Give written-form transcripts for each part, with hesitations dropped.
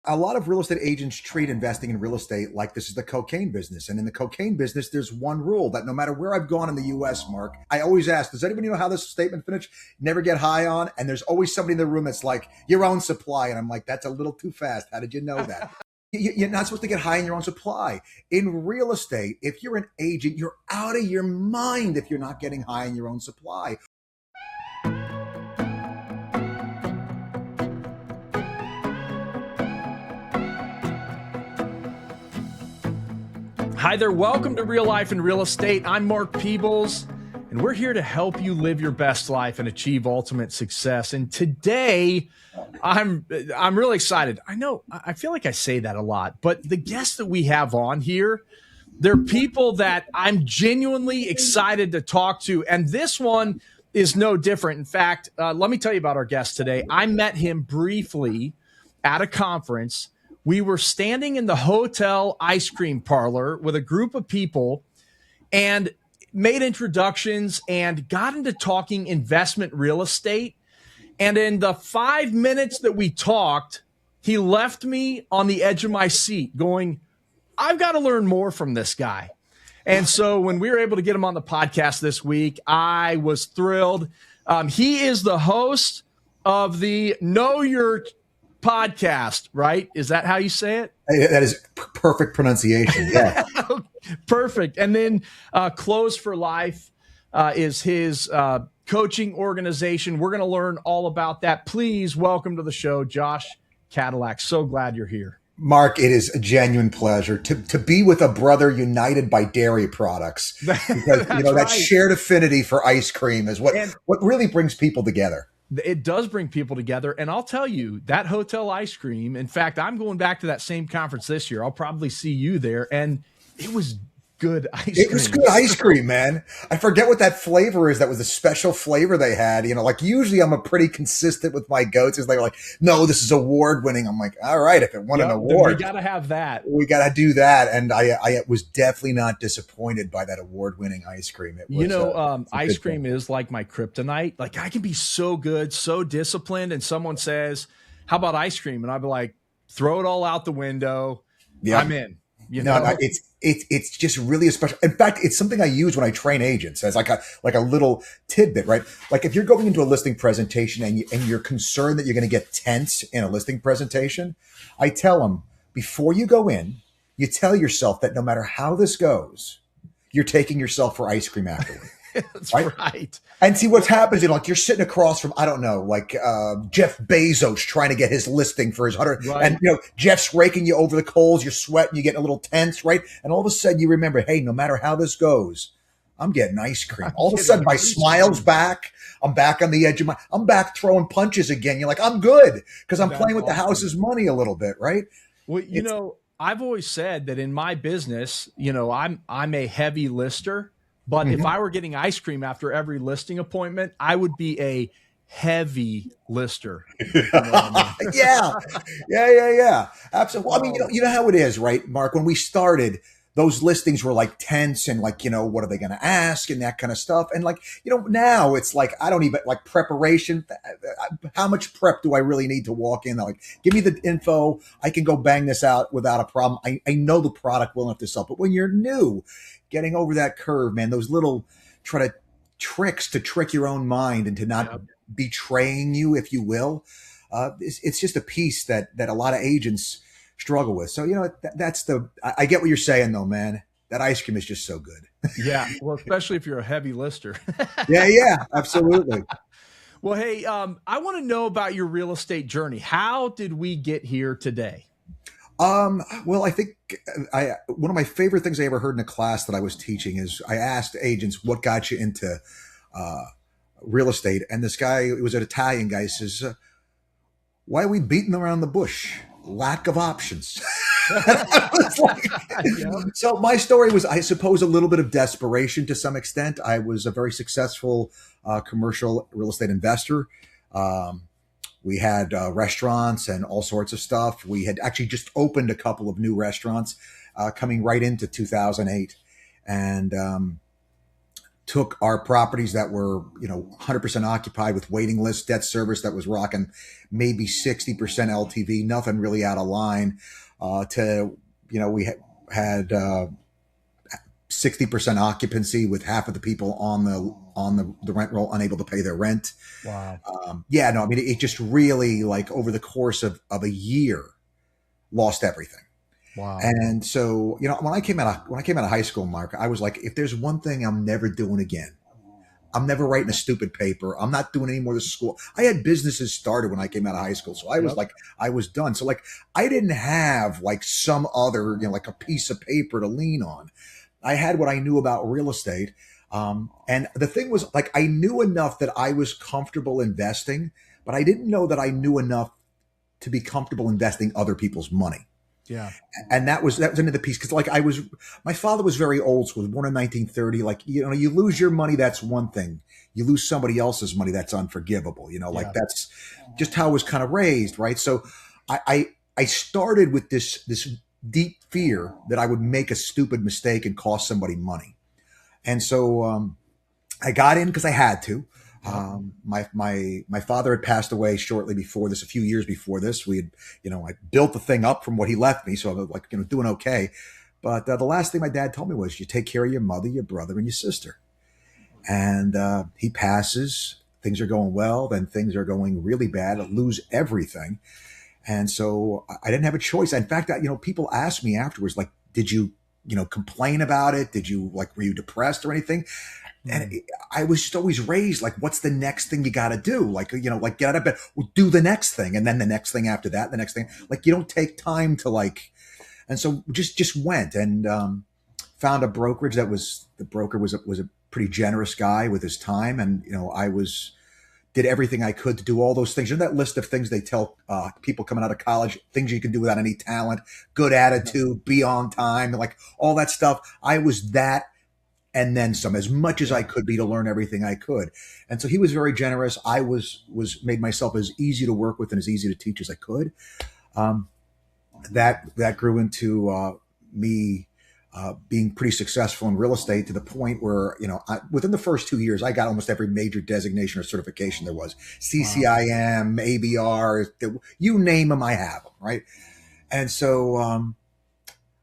a lot of real estate agents treat investing in real estate like this is the cocaine business. And in the cocaine business, there's one rule that no matter where I've gone in the US, Mark, I always ask, does anybody know how this statement finished? Never get high on. And there's always somebody in the room that's like, your own supply. And I'm like, that's a little too fast. How did you know that? You're not supposed to get high in your own supply. In real estate, if you're an agent, you're out of your mind if you're not getting high in your own supply. Hi there, welcome to Real Life in Real Estate. I'm Mark Peebles, and we're here to help you live your best life and achieve ultimate success. And today, I'm really excited. I feel like I say that a lot, but the guests that we have on here, they're people that I'm genuinely excited to talk to, and this one is no different. In fact, let me tell you about our guest today. I met him briefly at a conference. We were standing in the hotel ice cream parlor with a group of people and made introductions and got into talking investment real estate. And in the 5 minutes that we talked, he left me on the edge of my seat going, I've got to learn more from this guy. And so when we were able to get him on the podcast this week, I was thrilled. He is the host of the Know Your podcast, right? Is that how you say it? That is perfect pronunciation. Yeah. Perfect. And then Close for Life is his coaching organization. We're going to learn all about that. Please welcome to the show, Josh Cadillac. So glad you're here. Mark, it is a genuine pleasure to be with a brother united by dairy products. Because that right. Shared affinity for ice cream is what really brings people together. It does bring people together. And I'll tell you, that hotel ice cream, in fact, I'm going back to that same conference this year. I'll probably see you there. And it was good ice cream. It was good ice cream, man. I forget what that flavor is. That was a special flavor they had. Like usually I'm a pretty consistent with my goats. They're like, no, this is award winning. I'm like, all right, if it won an award. We got to have that. We got to do that. And I was definitely not disappointed by that award winning ice cream. It was, ice cream is like my kryptonite. Like I can be so good, so disciplined. And someone says, how about ice cream? And I'll be like, throw it all out the window. Yeah. I'm in. No, it's just really a special. In fact, it's something I use when I train agents as like a little tidbit, right? Like if you're going into a listing presentation and you're concerned that you're going to get tense in a listing presentation, I tell them before you go in, you tell yourself that no matter how this goes, you're taking yourself for ice cream afterward. That's right. And see what happens. You're sitting across from, I don't know, Jeff Bezos trying to get his listing for his 100. Right. And, Jeff's raking you over the coals. You're sweating. You're getting a little tense, right? And all of a sudden you remember, hey, no matter how this goes, I'm getting ice cream. All of a sudden my smile's back. I'm back on the edge of I'm back throwing punches again. You're like, I'm good because I'm playing with the house's money a little bit, right? Well, I've always said that in my business, I'm a heavy lister. But if I were getting ice cream after every listing appointment, I would be a heavy lister. Yeah. Absolutely. Well, I mean, you know how it is, right, Mark? When we started, those listings were like tense and what are they going to ask and that kind of stuff. And now it's like, I don't even like preparation. How much prep do I really need to walk in? Like, give me the info. I can go bang this out without a problem. I know the product well enough to sell. But when you're new, getting over that curve, man, those little tricks to trick your own mind and to not betraying you, if you will. It's just a piece that a lot of agents struggle with. So, I get what you're saying though, man. That ice cream is just so good. Yeah. Well, especially if you're a heavy lister. Yeah, absolutely. Well, hey, I want to know about your real estate journey. How did we get here today? Well, I think one of my favorite things I ever heard in a class that I was teaching is I asked agents, what got you into, real estate? And this guy, it was an Italian guy, says, why are we beating around the bush? Lack of options. So my story was, I suppose, a little bit of desperation to some extent. I was a very successful, commercial real estate investor. We had restaurants and all sorts of stuff. We had actually just opened a couple of new restaurants coming right into 2008. And took our properties that were, 100% occupied with waiting list debt service that was rocking maybe 60% LTV, nothing really out of line, to, we had 60% occupancy with half of the people on the rent roll unable to pay their rent. Wow. Yeah, no, I mean, it just really, like, over the course of a year, lost everything. Wow. And so, when I came out of high school, Mark, I was like, if there's one thing I'm never doing again, I'm never writing a stupid paper. I'm not doing any more of this school. I had businesses started when I came out of high school. So I was Yep. like, I was done. So, like, I didn't have like some other, like a piece of paper to lean on. I had what I knew about real estate. And the thing was, like, I knew enough that I was comfortable investing, but I didn't know that I knew enough to be comfortable investing other people's money. Yeah. And that was another piece, because, like, my father was very old school, born in 1930. Like, you lose your money, that's one thing. You lose somebody else's money, that's unforgivable. Like, Yeah. that's just how I was kind of raised, right? So I started with this deep fear that I would make a stupid mistake and cost somebody money. And so I got in because I had to. My father had passed away shortly before this, a few years before this. We had, I built the thing up from what he left me, so I was like, doing okay. But the last thing my dad told me was, you take care of your mother, your brother, and your sister. And he passes. Things are going well, then things are going really bad. I lose everything. And so I didn't have a choice. In fact, people asked me afterwards, like, did you, complain about it? Did you, like, were you depressed or anything? And I was just always raised, like, what's the next thing you got to do? Like, like, get out of bed, well, do the next thing. And then the next thing after that, the next thing, like, you don't take time to, like, and so just went and found a brokerage the broker was a pretty generous guy with his time. And, did everything I could to do all those things. That list of things they tell people coming out of college, things you can do without any talent, good attitude, be on time, like all that stuff. I was that and then some, as much as I could be, to learn everything I could. And so he was very generous. I was made myself as easy to work with and as easy to teach as I could. That grew into me being pretty successful in real estate, to the point where, within the first 2 years, I got almost every major designation or certification there was. CCIM, ABR, you name them, I have them, right? And so,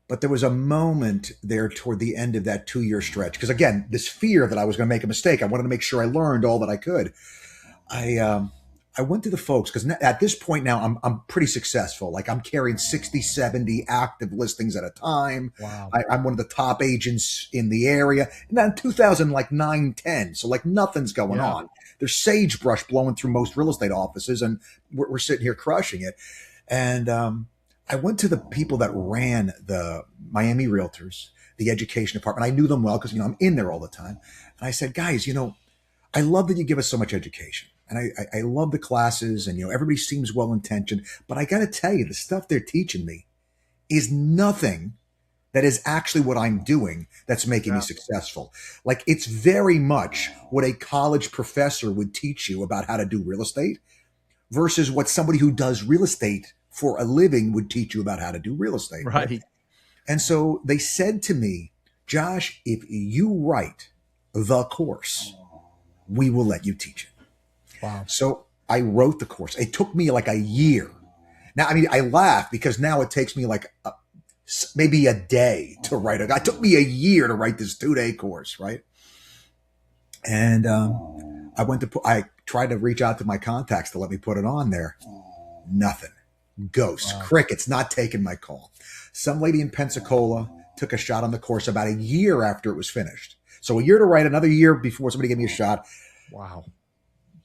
but there was a moment there toward the end of that 2 year stretch, because, again, this fear that I was going to make a mistake, I wanted to make sure I learned all that I could. I went to the folks, because at this point now I'm pretty successful. Like, I'm carrying 60, 70 active listings at a time. Wow. I'm one of the top agents in the area. And then 2009, 10. So, like, nothing's going on. There's sagebrush blowing through most real estate offices, and we're sitting here crushing it. And I went to the people that ran the Miami Realtors, the education department. I knew them well because, I'm in there all the time. And I said, guys, I love that you give us so much education. And I love the classes, and, everybody seems well-intentioned, but I got to tell you, the stuff they're teaching me is nothing that is actually what I'm doing that's making me successful. Like, it's very much what a college professor would teach you about how to do real estate versus what somebody who does real estate for a living would teach you about how to do real estate. Right. And so they said to me, Josh, if you write the course, we will let you teach it. Wow. So I wrote the course. It took me like a year. Now, I mean, I laugh because now it takes me like maybe a day to write it. It took me a year to write this 2-day course, right? And I tried to reach out to my contacts to let me put it on there. Nothing. Ghosts, crickets, not taking my call. Some lady in Pensacola took a shot on the course about a year after it was finished. So a year to write, another year before somebody gave me a shot. Wow.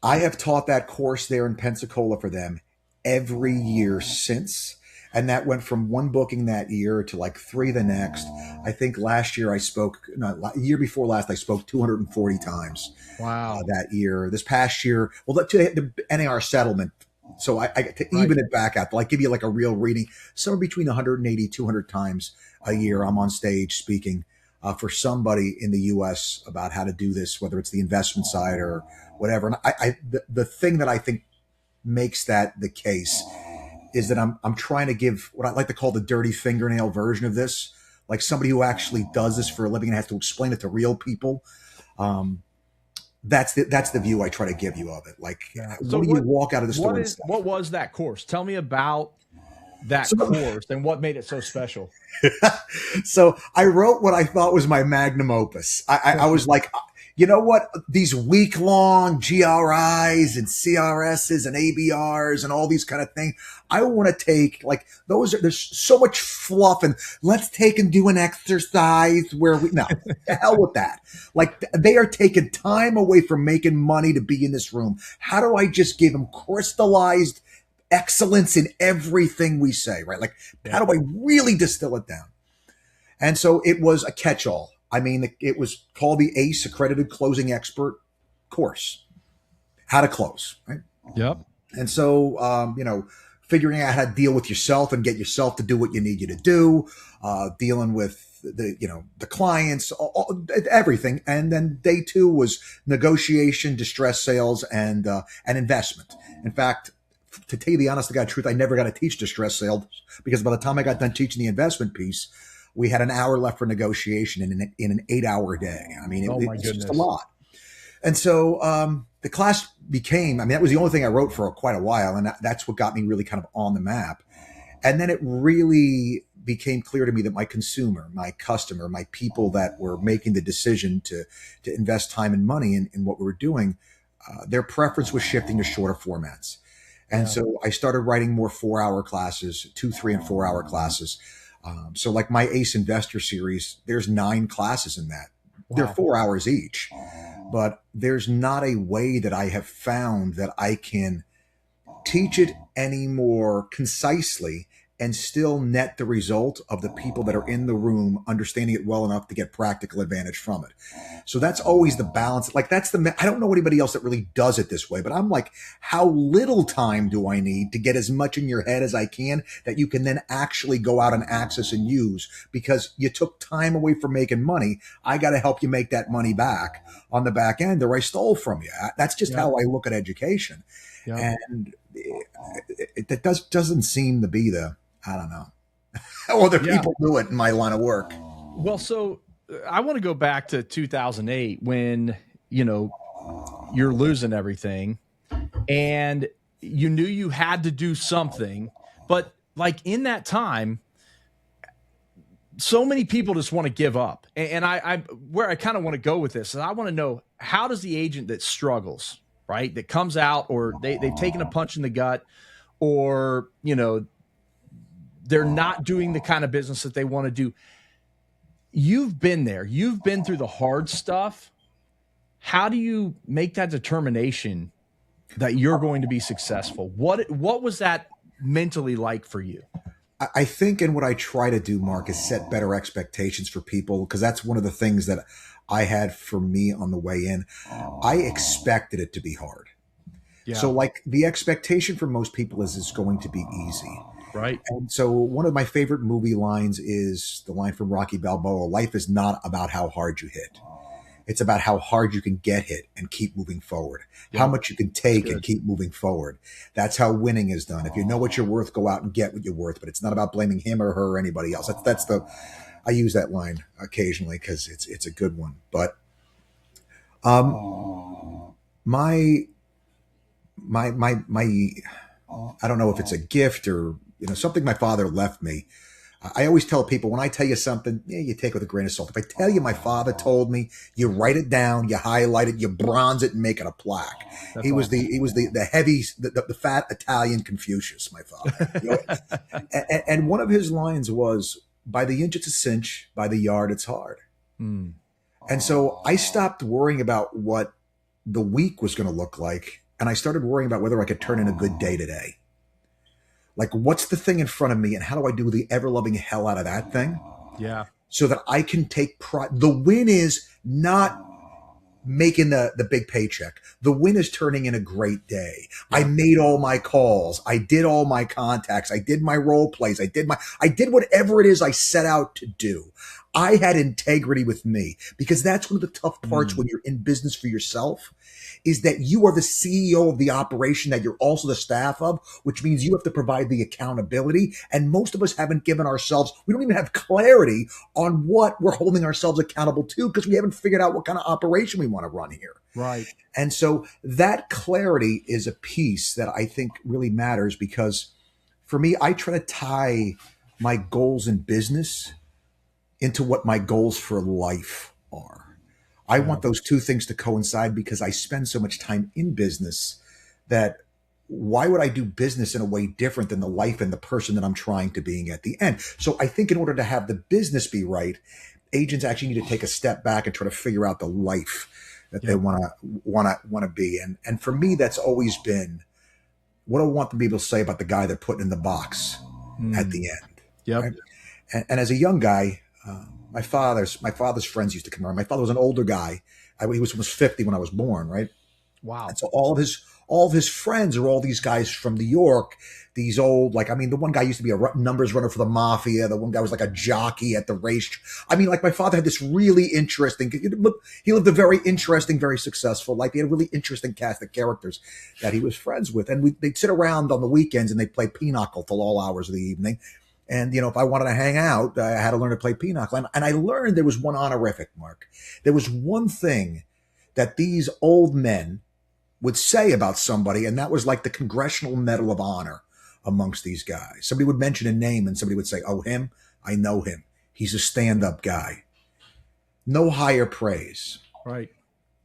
I have taught that course there in Pensacola for them every year since. And that went from one booking that year to like 3 the next. I think last year year before last, I spoke 240 times. Wow. That year. This past year, well, the NAR settlement. So I to even it back out, like, give you like a real reading, somewhere between 180, 200 times a year, I'm on stage speaking for somebody in the U.S. about how to do this, whether it's the investment side or whatever. And the thing that I think makes that the case is that I'm trying to give what I like to call the dirty fingernail version of this, like somebody who actually does this for a living and has to explain it to real people. Um, that's the view I try to give you of it. Like, Yeah. So what do you walk out of the store and say? what was that course? Tell me about that So, course and what made it so special. so I wrote what I thought was my magnum opus. I was like, you know what? These week long GRIs and CRSs and ABRs and all these kind of things. I want to take like there's so much fluff and let's take and do an exercise where no, the hell with that. Like they are taking time away from making money to be in this room. How do I just give them crystallized excellence in everything we say, right? Like, how do I really distill it down? And so it was a catch-all. I mean, it was called the ACE, Accredited Closing Expert course, how to close, right? Yep. And so, figuring out how to deal with yourself and get yourself to do what you need you to do, dealing with the clients, everything. And then day 2 was negotiation, distress sales, and investment. In fact, to tell you the honest to God truth, I never got to teach distress sales because by the time I got done teaching the investment piece, we had an hour left for negotiation in an 8-hour day. I mean, it's just a lot. And so the class became, I mean, that was the only thing I wrote for quite a while. And that's what got me really kind of on the map. And then it really became clear to me that my consumer, my customer, my people that were making the decision to invest time and money in what we were doing, their preference was shifting to shorter formats. And so I started writing more 4-hour classes, 2, 3, and 4-hour classes. So like my ACE Investor series, there's 9 classes in that. Wow. They're 4 hours each, but there's not a way that I have found that I can teach it any more concisely and still net the result of the people that are in the room understanding it well enough to get practical advantage from it. So that's always the balance. Like I don't know anybody else that really does it this way, but I'm like, how little time do I need to get as much in your head as I can that you can then actually go out and access and use because you took time away from making money. I got to help you make that money back on the back end or I stole from you. That's just how I look at education. And it doesn't seem to be I don't know. Other people do it in my line of work. Well, so I want to go back to 2008 when, you're losing everything and you knew you had to do something. But like in that time, so many people just want to give up. And where I kind of want to go with this is I want to know, how does the agent that struggles, right, that comes out or they've taken a punch in the gut or, they're not doing the kind of business that they want to do. You've been there. You've been through the hard stuff. How do you make that determination that you're going to be successful? What was that mentally like for you? I think, and what I try to do, Mark, is set better expectations for people because that's one of the things that I had for me on the way in. I expected it to be hard. Yeah. So like the expectation for most people is it's going to be easy. Right. And so one of my favorite movie lines is the line from Rocky Balboa, life is not about how hard you hit. It's about how hard you can get hit and keep moving forward, how much you can take and keep moving forward. That's how winning is done. If you know what you're worth, go out and get what you're worth, but it's not about blaming him or her or anybody else. I use that line occasionally because it's a good one. But my I don't know if it's a gift or something my father left me. I always tell people when I tell you something, you take it with a grain of salt. If I tell you my father told me, you write it down, you highlight it, you bronze it, and make it a plaque. He was the heavy, the fat Italian Confucius, my father. And one of his lines was, "By the inch it's a cinch, by the yard it's hard." And so I stopped worrying about what the week was going to look like, and I started worrying about whether I could turn in a good day today. Like, what's the thing in front of me and how do I do the ever-loving hell out of that thing? Yeah. So that I can take pride. The win is not making the big paycheck. The win is turning in a great day. Yeah. I made all my calls. I did all my contacts. I did my role plays. I did whatever it is I set out to do. I had integrity with me, because that's one of the tough parts Mm, when you're in business for yourself, is that you are the CEO of the operation that you're also the staff of, which means you have to provide the accountability. And most of us haven't given ourselves, we don't even have clarity on what we're holding ourselves accountable to, because we haven't figured out what kind of operation we want to run here. right. And so that clarity is a piece that I think really matters, because for me, I try to tie my goals in business into what my goals for life are. I Yeah. want those two things to coincide, because I spend so much time in business that why would I do business in a way different than the life and the person that I'm trying to being at the end? So I think in order to have the business be right, agents actually need to take a step back and try to figure out the life that they Yep. want to be. And for me, that's always been what I want to be able to say about the guy they're putting in the box at the Mm, end, yep. right? And as a young guy, my father's friends used to come around. My father was an older guy. He was almost 50 when I was born, right? And Wow. so all of his friends are all these guys from New York, these old, like, I mean, the one guy used to be a numbers runner for the mafia. The one guy was like a jockey at the race. I mean, like, my father had this really interesting, he lived a very interesting, very successful life. He had a really interesting cast of characters that he was friends with. And they'd sit around on the weekends and they'd play pinochle till all hours of the evening. And, if I wanted to hang out, I had to learn to play pinochle. And I learned there was one honorific, Mark. There was one thing that these old men would say about somebody, and that was like the Congressional Medal of Honor amongst these guys. Somebody would mention a name, and somebody would say, "Oh, him? I know him. He's a stand-up guy." No higher praise. Right.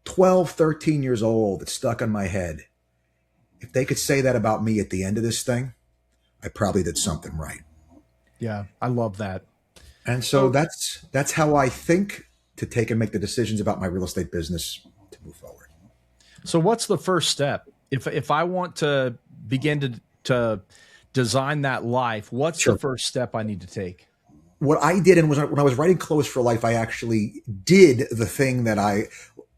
12, 13 years old, it stuck on my head. If they could say that about me at the end of this thing, I probably did something right. Yeah. I love that. And so So, that's how I think to take and make the decisions about my real estate business to move forward. so what's the first step? If I want to begin to design that life, what's the Sure. first step I need to take? What I did, and was when I was writing Close for Life, I actually did the thing that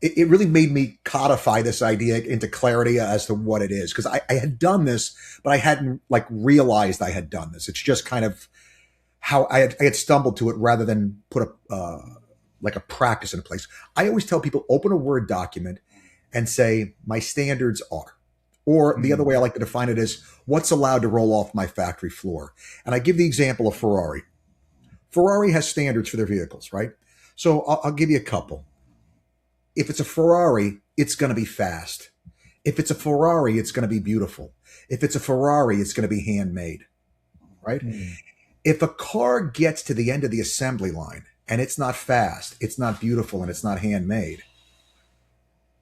it really made me codify this idea into clarity as to what it is. Because I had done this, but I hadn't like realized I had done this. It's just kind of how I had stumbled to it rather than put like a practice in place. I always tell people, open a Word document and say, my standards are. Or the other Mm, way I like to define it is, what's allowed to roll off my factory floor? And I give the example of Ferrari. Ferrari has standards for their vehicles, right? So I'll give you a couple. If it's a Ferrari, it's going to be fast. If it's a Ferrari, it's going to be beautiful. If it's a Ferrari, it's going to be handmade, right? mm, If a car gets to the end of the assembly line and it's not fast, it's not beautiful, and it's not handmade,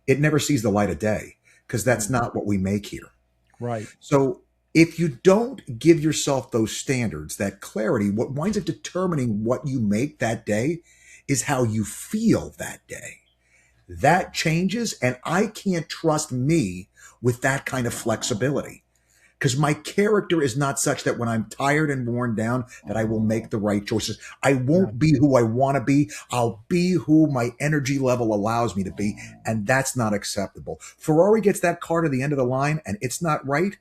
it never sees the light of day, because that's mm, not what we make here. right. So if you don't give yourself those standards, that clarity, what winds up determining what you make that day is how you feel that day. That changes, and I can't trust me with that kind of flexibility, because my character is not such that when I'm tired and worn down that I will make the right choices. I Yeah. won't be who I want to be. I'll be who my energy level allows me to be, and that's not acceptable. Ferrari gets that car to the end of the line and it's not right.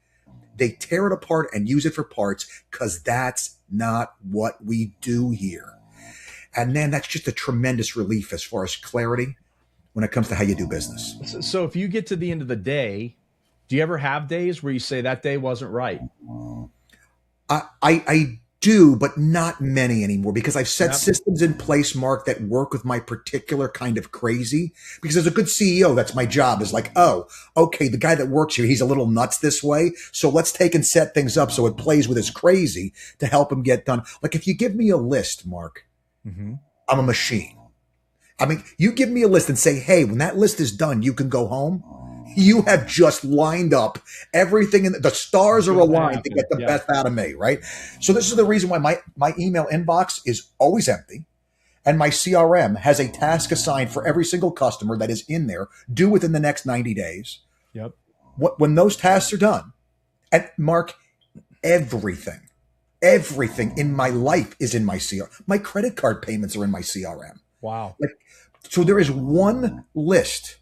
They tear it apart and use it for parts, because that's not what we do here. And then that's just a tremendous relief as far as clarity when it comes to how you do business. So if you get to the end of the day, do you ever have days where you say that day wasn't right? I do, but not many anymore, because I've set Yep. systems in place, Mark, that work with my particular kind of crazy. Because as a good CEO, that's my job, is like, oh, okay, the guy that works here, he's a little nuts this way. So let's take and set things up so it plays with his crazy to help him get done. Like, if you give me a list, Mark, Hmm. I'm a machine. I mean, you give me a list and say, hey, when that list is done, you can go home. You have just lined up everything, and the stars are Good to aligned to happen. get the Yeah. best out of me, right? So this is the reason why my email inbox is always empty, and my CRM has a task assigned for every single customer that is in there, due within the next 90 days. Yep. When those tasks are done, and Mark, everything, everything in my life is in my CRM. My credit card payments are in my CRM. Wow. Like, so there is one list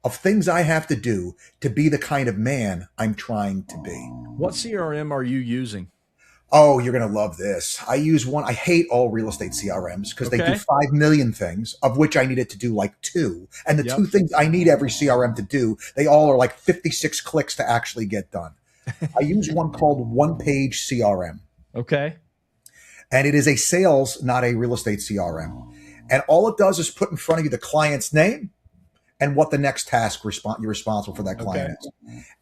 of things I have to do to be the kind of man I'm trying to be. What CRM are you using? Oh, you're going to love this. I use one. I hate all real estate CRMs because they do Okay. 5 million things, of which I need it to do like two. And the Yep. two things I need every CRM to do, they all are like 56 clicks to actually get done. I use one called One Page CRM, Okay. and it is a sales, not a real estate CRM. And all it does is put in front of you the client's name and what the next task you're responsible for that Okay. client is.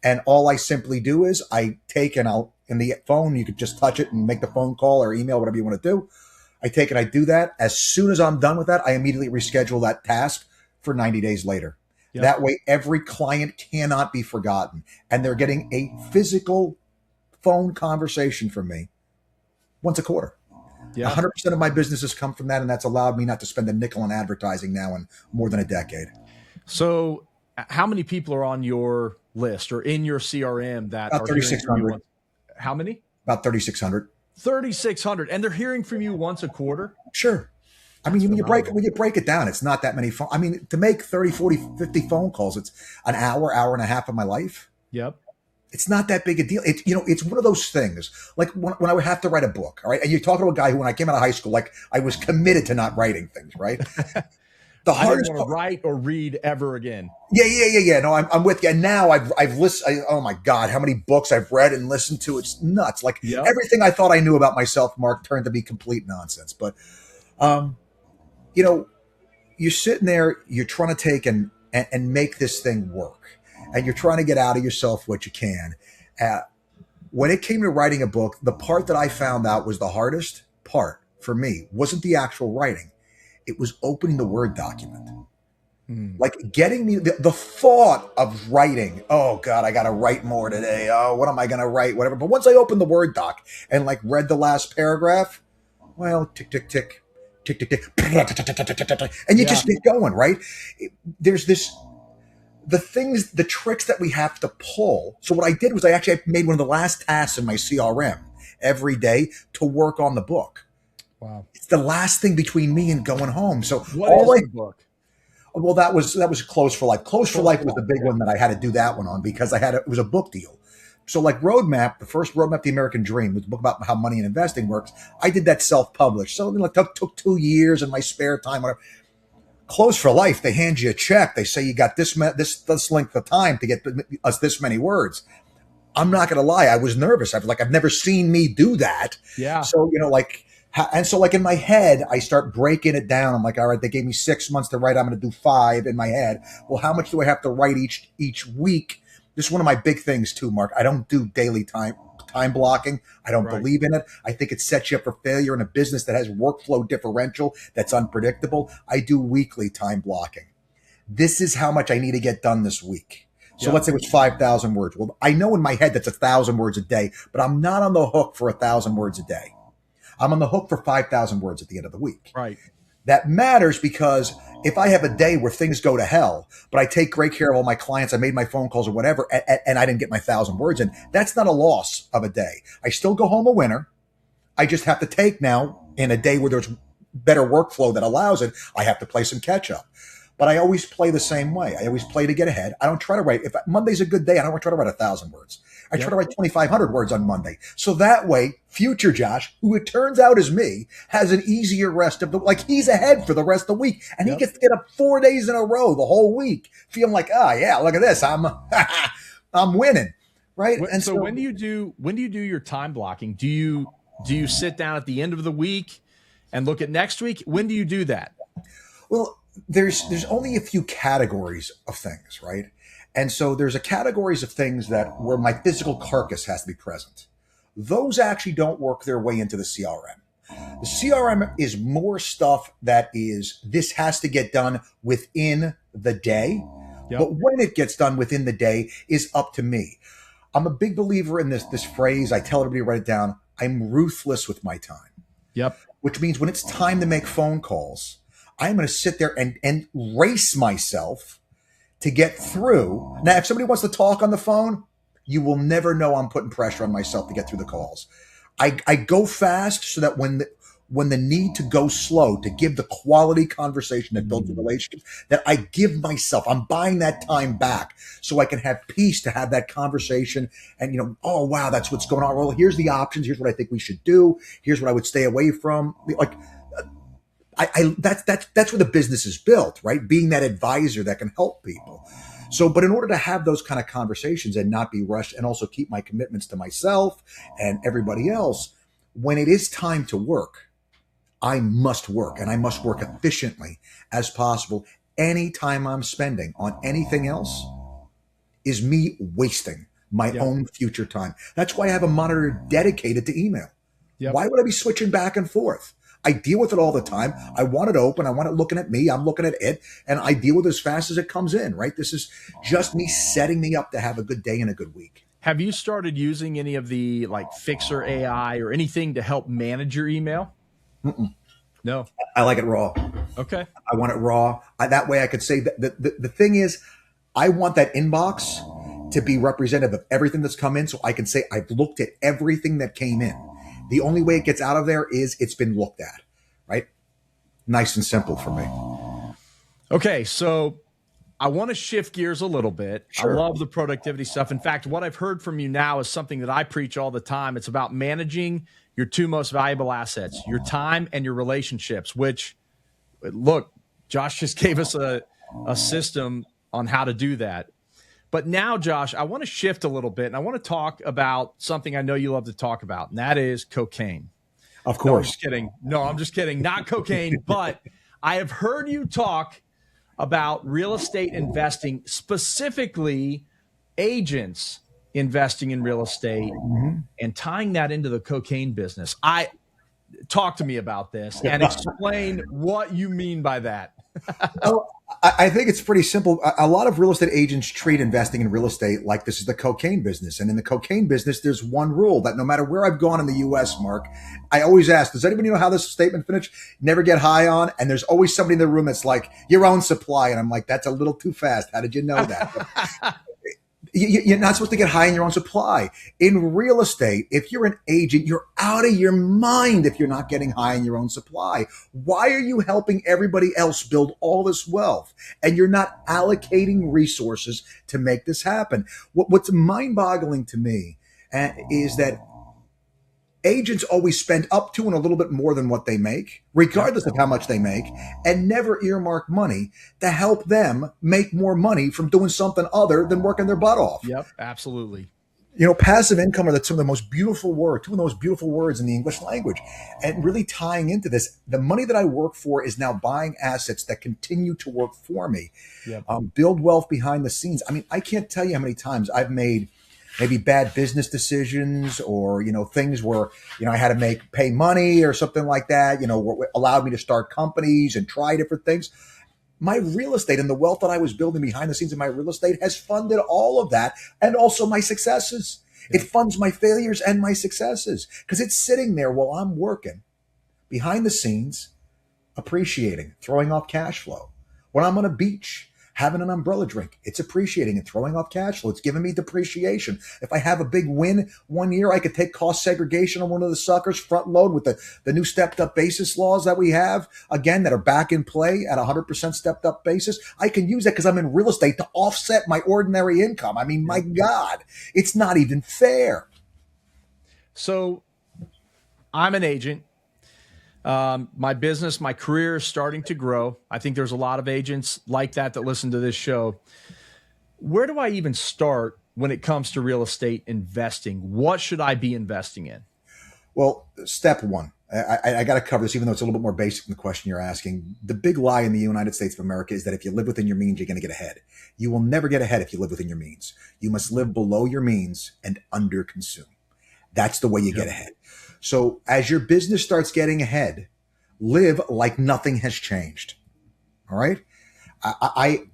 And all I simply do is I take and I'll in the phone, you could just touch it and make the phone call or email, whatever you want to do. I take it, I do that. As soon as I'm done with that, I immediately reschedule that task for 90 days later. Yep. That way, every client cannot be forgotten. And they're getting a physical phone conversation from me once a quarter. Yeah. 100% of my business has come from that. And that's allowed me not to spend a nickel on advertising now in more than a decade. So how many people are on your list or in your CRM that About are hearing from you 3,600. once? How many? About 3,600. 3,600. And they're hearing from you once a quarter? Sure. I mean, when you break it down, it's not that many phone. I mean, to make 30, 40, 50 phone calls, it's an hour and a half of my life. Yep. It's not that big a deal. It's one of those things. Like when I would have to write a book, all right? And you're talking to a guy who, when I came out of high school, like I was committed to not writing things, right? The I hardest didn't want to write or read ever again. Yeah. No, I'm with you. And now I've listened. Oh my God, how many books I've read and listened to? It's nuts. Like everything I thought I knew about myself, Mark, turned to be complete nonsense. But, you're sitting there, you're trying to take and make this thing work, and you're trying to get out of yourself what you can. When it came to writing a book, the part that I found out was the hardest part for me wasn't the actual writing. It was opening the Word document. Like getting me the thought of writing. Oh God, I got to write more today. Oh, what am I going to write? Whatever. But once I opened the Word doc and like read the last paragraph, well, tick, tick, tick, tick, tick, tick, and you just get going, right? There's the tricks that we have to pull. So what I did was I made one of the last tasks in my CRM every day to work on the book. Wow. It's the last thing between me and going home. So what is the book? Well, that was Close for Life. Close for Life was the big one that I had to do that one on because it was a book deal. So like Roadmap, the first Roadmap, The American Dream, was a book about how money and investing works. I did that self-published. So it took 2 years in my spare time, whatever. Close for Life, they hand you a check. They say you got this length of time to get us this many words. I'm not going to lie. I was nervous. I've never seen me do that. Yeah. So, in my head, I start breaking it down. I'm like, all right, they gave me 6 months to write. I'm going to do 5 in my head. Well, how much do I have to write each week? This is one of my big things too, Mark. I don't do daily time blocking. I don't believe in it. I think it sets you up for failure in a business that has workflow differential that's unpredictable. I do weekly time blocking. This is how much I need to get done this week. So let's say it was 5,000 words. Well, I know in my head that's 1,000 words a day, but I'm not on the hook for 1,000 words a day. I'm on the hook for 5,000 words at the end of the week. Right. That matters because if I have a day where things go to hell, but I take great care of all my clients, I made my phone calls or whatever, and I didn't get my 1,000 words in, that's not a loss of a day. I still go home a winner. I just have to take now in a day where there's better workflow that allows it, I have to play some catch up. But I always play the same way. I always play to get ahead. I don't try to write. If Monday's a good day, I don't try to write 1,000 words. I try to write 2,500 words on Monday. So that way, future Josh, who it turns out is me, has an easier rest of he's ahead for the rest of the week. And he gets to get up 4 days in a row the whole week, feeling like, yeah, look at this. I'm winning. Right. And so when do you do your time blocking? Do you sit down at the end of the week and look at next week? When do you do that? Well, there's only a few categories of things, right? And so there's a categories of things where my physical carcass has to be present. Those actually don't work their way into the CRM. The CRM is more stuff this has to get done within the day. Yep. But when it gets done within the day is up to me. I'm a big believer in this phrase. I tell everybody to write it down. I'm ruthless with my time. Yep. Which means when it's time to make phone calls, I'm going to sit there and race myself to get through. Now, if somebody wants to talk on the phone, you will never know I'm putting pressure on myself to get through the calls. I go fast so that when when the need to go slow to give the quality conversation that builds the relationships that I give myself. I'm buying that time back so I can have peace to have that conversation. And, oh, wow, that's what's going on. Well, here's the options. Here's what I think we should do. Here's what I would stay away from. Like, that's where the business is built, right? Being that advisor that can help people. So, but in order to have those kind of conversations and not be rushed and also keep my commitments to myself and everybody else, when it is time to work, I must work, and I must work efficiently as possible. Any time I'm spending on anything else is me wasting my own future time. That's why I have a monitor dedicated to email. Why would I be switching back and forth? I deal with it all the time. I want it open. I want it looking at me. I'm looking at it, and I deal with it as fast as it comes in, right? This is just me setting me up to have a good day and a good week. Have you started using any of the like Fixer AI or anything to help manage your email? Mm-mm. No. I like it raw. Okay. I want it raw. That way I could say that the thing is, I want that inbox to be representative of everything that's come in, so I can say I've looked at everything that came in. The only way it gets out of there is it's been looked at, right? Nice and simple for me. Okay, so I want to shift gears a little bit. Sure. I love the productivity stuff. In fact, what I've heard from you now is something that I preach all the time. It's about managing your two most valuable assets, your time and your relationships, which, look, Josh just gave us a system on how to do that. But now, Josh, I want to shift a little bit, and I want to talk about something I know you love to talk about, and that is cocaine. Of course. No, I'm just kidding. No, I'm just kidding. Not cocaine, but I have heard you talk about real estate investing, specifically agents investing in real estate and tying that into the cocaine business. Talk to me about this and explain what you mean by that. Well, I think it's pretty simple. A lot of real estate agents treat investing in real estate like this is the cocaine business. And in the cocaine business, there's one rule that no matter where I've gone in the US, Mark, I always ask, does anybody know how this statement finished? Never get high on. And there's always somebody in the room that's like, your own supply. And I'm like, that's a little too fast. How did you know that? You're not supposed to get high in your own supply. In real estate, if you're an agent, you're out of your mind if you're not getting high in your own supply. Why are you helping everybody else build all this wealth and you're not allocating resources to make this happen? What's mind-boggling to me is that agents always spend up to and a little bit more than what they make, regardless of how much they make, and never earmark money to help them make more money from doing something other than working their butt off. Yep, absolutely. Passive income are some of the most beautiful words, two of the most beautiful words in the English language. And really tying into this, the money that I work for is now buying assets that continue to work for me, build wealth behind the scenes. I mean, I can't tell you how many times I've made maybe bad business decisions or, things where, I had to pay money or something like that, what allowed me to start companies and try different things. My real estate and the wealth that I was building behind the scenes in my real estate has funded all of that and also my successes. It funds my failures and my successes because it's sitting there while I'm working behind the scenes, appreciating, throwing off cash flow. When I'm on a beach, having an umbrella drink, it's appreciating and throwing off cash flow. It's giving me depreciation. If I have a big win one year, I could take cost segregation on one of the suckers, front load with the new stepped up basis laws that we have, again, that are back in play at 100% stepped up basis. I can use that because I'm in real estate to offset my ordinary income. I mean, my God, it's not even fair. So I'm an agent. My business, my career is starting to grow. I think there's a lot of agents like that listen to this show. Where do I even start when it comes to real estate investing? What should I be investing in? Well, step one, I got to cover this, even though it's a little bit more basic than the question you're asking. The big lie in the United States of America is that if you live within your means, you're going to get ahead. You will never get ahead if you live within your means. You must live below your means and underconsume. That's the way you get ahead. So as your business starts getting ahead, live like nothing has changed. All right. I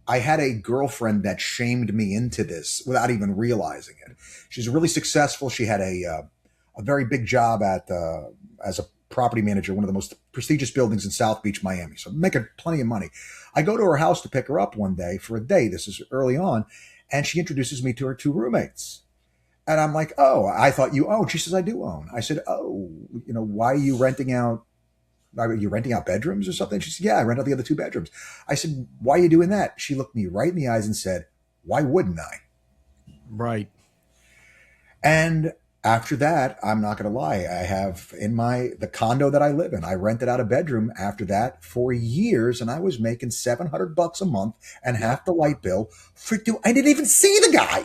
had a girlfriend that shamed me into this without even realizing it. She's really successful. She had a very big job as a property manager, one of the most prestigious buildings in South Beach, Miami. So making plenty of money. I go to her house to pick her up one day for a day. This is early on. And she introduces me to her two roommates. And I'm like, oh, I thought you owned. She says, I do own. I said, oh, why are you renting out? Are you renting out bedrooms or something? She said, yeah, I rent out the other two bedrooms. I said, why are you doing that? She looked me right in the eyes and said, why wouldn't I? Right. And after that, I'm not going to lie. I have in the condo that I live in, I rented out a bedroom after that for years, and I was making $700 a month and Yep. half the light bill. I didn't even see the guy.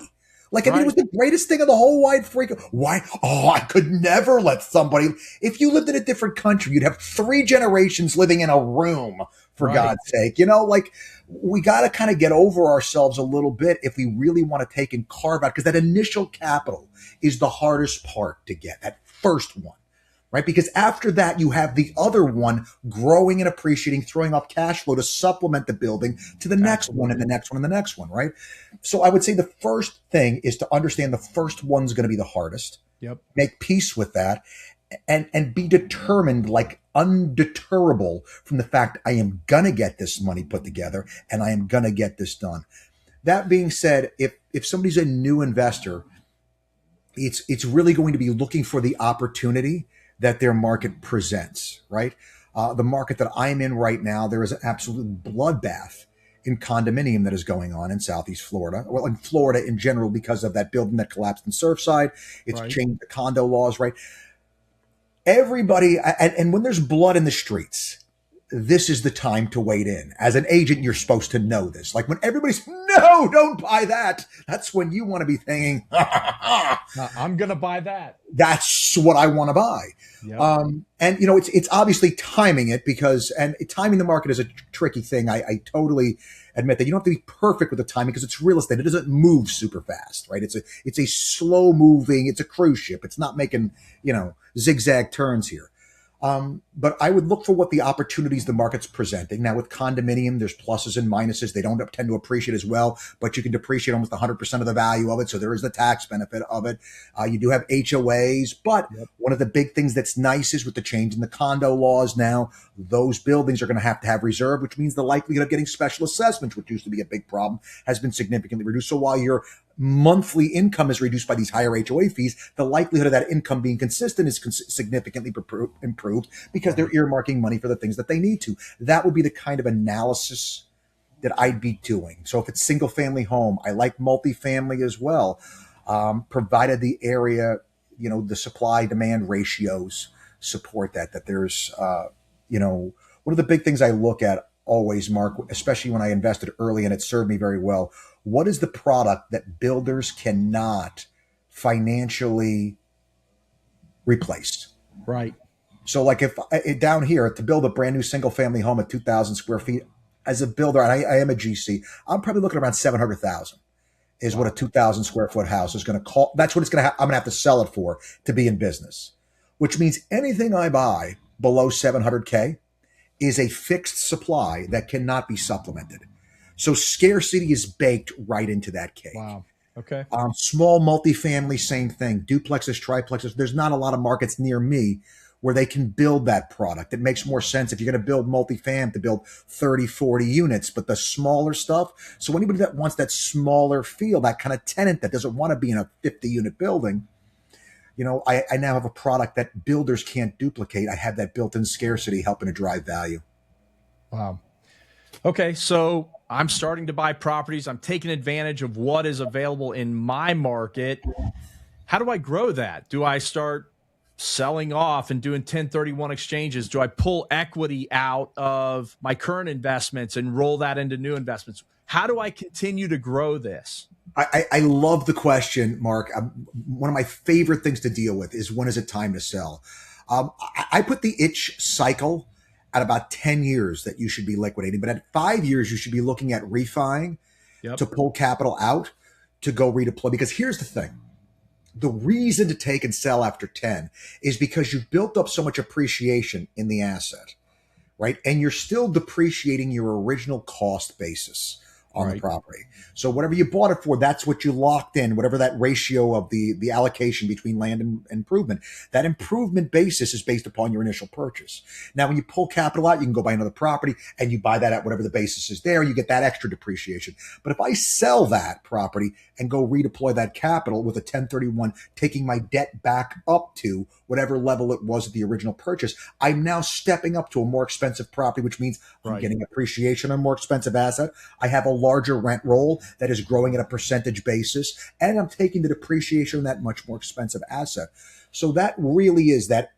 Like, I mean, it was Right. the greatest thing of the whole wide freak. Why? Oh, I could never let somebody. If you lived in a different country, you'd have 3 generations living in a room, for Right. God's sake. Like, we got to kind of get over ourselves a little bit if we really want to take and carve out, because that initial capital is the hardest part to get, that first one, right? Because after that, you have the other one growing and appreciating, throwing off cash flow to supplement the building to the next one and Absolutely. the next one and the next one, right? So I would say the first thing is to understand the first one's going to be the hardest. Yep. Make peace with that, and be determined, like undeterrable from the fact I am going to get this money put together and I am going to get this done. That being said, if somebody's a new investor, it's really going to be looking for the opportunity that their market presents, right? The market that I'm in right now, there is an absolute bloodbath in condominium that is going on in Southeast Florida. Well, in Florida in general, because of that building that collapsed in Surfside. It's Right. changed the condo laws, right? Everybody, and when there's blood in the streets, this is the time to wade in. As an agent, you're supposed to know this. Like when everybody's, no, don't buy that. That's when you want to be thinking, I'm going to buy that. that's what I want to buy. Yep. And it's obviously timing it, and timing the market is a tricky thing. I totally admit that you don't have to be perfect with the timing because it's real estate. It doesn't move super fast, right? It's a slow moving. It's a cruise ship. It's not making zigzag turns here. But I would look for what the opportunities the market's presenting. Now, with condominium, there's pluses and minuses. They don't tend to appreciate as well, but you can depreciate almost 100% of the value of it. So there is the tax benefit of it. You do have HOAs, but Yep. one of the big things that's nice is with the change in the condo laws now, those buildings are going to have reserve, which means the likelihood of getting special assessments, which used to be a big problem, has been significantly reduced. So while your monthly income is reduced by these higher HOA fees, the likelihood of that income being consistent is significantly improved because they're Right. earmarking money for the things that they need to. That would be the kind of analysis that I'd be doing. So if it's single family home, I like multifamily as well, provided the area, the supply demand ratios support that there's, one of the big things I look at always, Mark, especially when I invested early and it served me very well. What is the product that builders cannot financially replace? Right. So, like if down here to build a brand new single family home at 2,000 square feet, as a builder, and I am a GC, I'm probably looking around 700,000 is what a Wow. 2,000 square foot house is going to cost. That's what it's going to. I'm going to have to sell it for to be in business, which means anything I buy below 700K is a fixed supply that cannot be supplemented. So scarcity is baked right into that cake. Wow. Okay. Small multifamily, same thing. Duplexes, triplexes. There's not a lot of markets near me where they can build that product. It makes more sense if you're going to build multifam to build 30, 40 units, but the smaller stuff. So anybody that wants that smaller feel, that kind of tenant that doesn't want to be in a 50 unit building, I now have a product that builders can't duplicate. I have that built-in scarcity helping to drive value. Wow. Okay. So I'm starting to buy properties. I'm taking advantage of what is available in my market. How do I grow that? Do I start selling off and doing 1031 exchanges? Do I pull equity out of my current investments and roll that into new investments? How do I continue to grow this? I love the question, Mark. One of my favorite things to deal with is when is it time to sell? I put the itch cycle at about 10 years that you should be liquidating, but at 5 years, you should be looking at refining Yep. to pull capital out to go redeploy. Because here's the thing. The reason to take and sell after 10 is because you've built up so much appreciation in the asset, right? And you're still depreciating your original cost basis on the Right. property. So whatever you bought it for, that's what you locked in, whatever that ratio of the allocation between land and improvement. That improvement basis is based upon your initial purchase. Now, when you pull capital out, you can go buy another property and you buy that at whatever the basis is there. You get that extra depreciation. But if I sell that property and go redeploy that capital with a 1031, taking my debt back up to whatever level it was at the original purchase, I'm now stepping up to a more expensive property, which means I'm Right. getting appreciation on a more expensive asset. I have a larger rent roll that is growing at a percentage basis, and I'm taking the depreciation on that much more expensive asset. So that really is that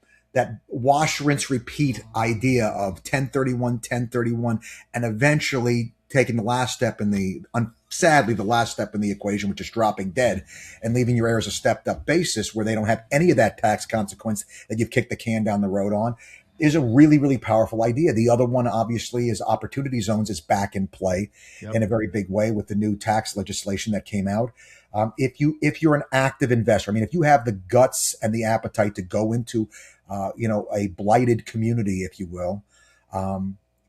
wash, rinse, repeat idea of 1031, 1031, and eventually taking the last step in sadly, the last step in the equation, which is dropping dead and leaving your heirs a stepped up basis where they don't have any of that tax consequence that you've kicked the can down the road on, is a really, really powerful idea. The other one, obviously, is opportunity zones is back in play Yep. in a very big way with the new tax legislation that came out. If you're an active investor, I mean, if you have the guts and the appetite to go into, a blighted community, if you will,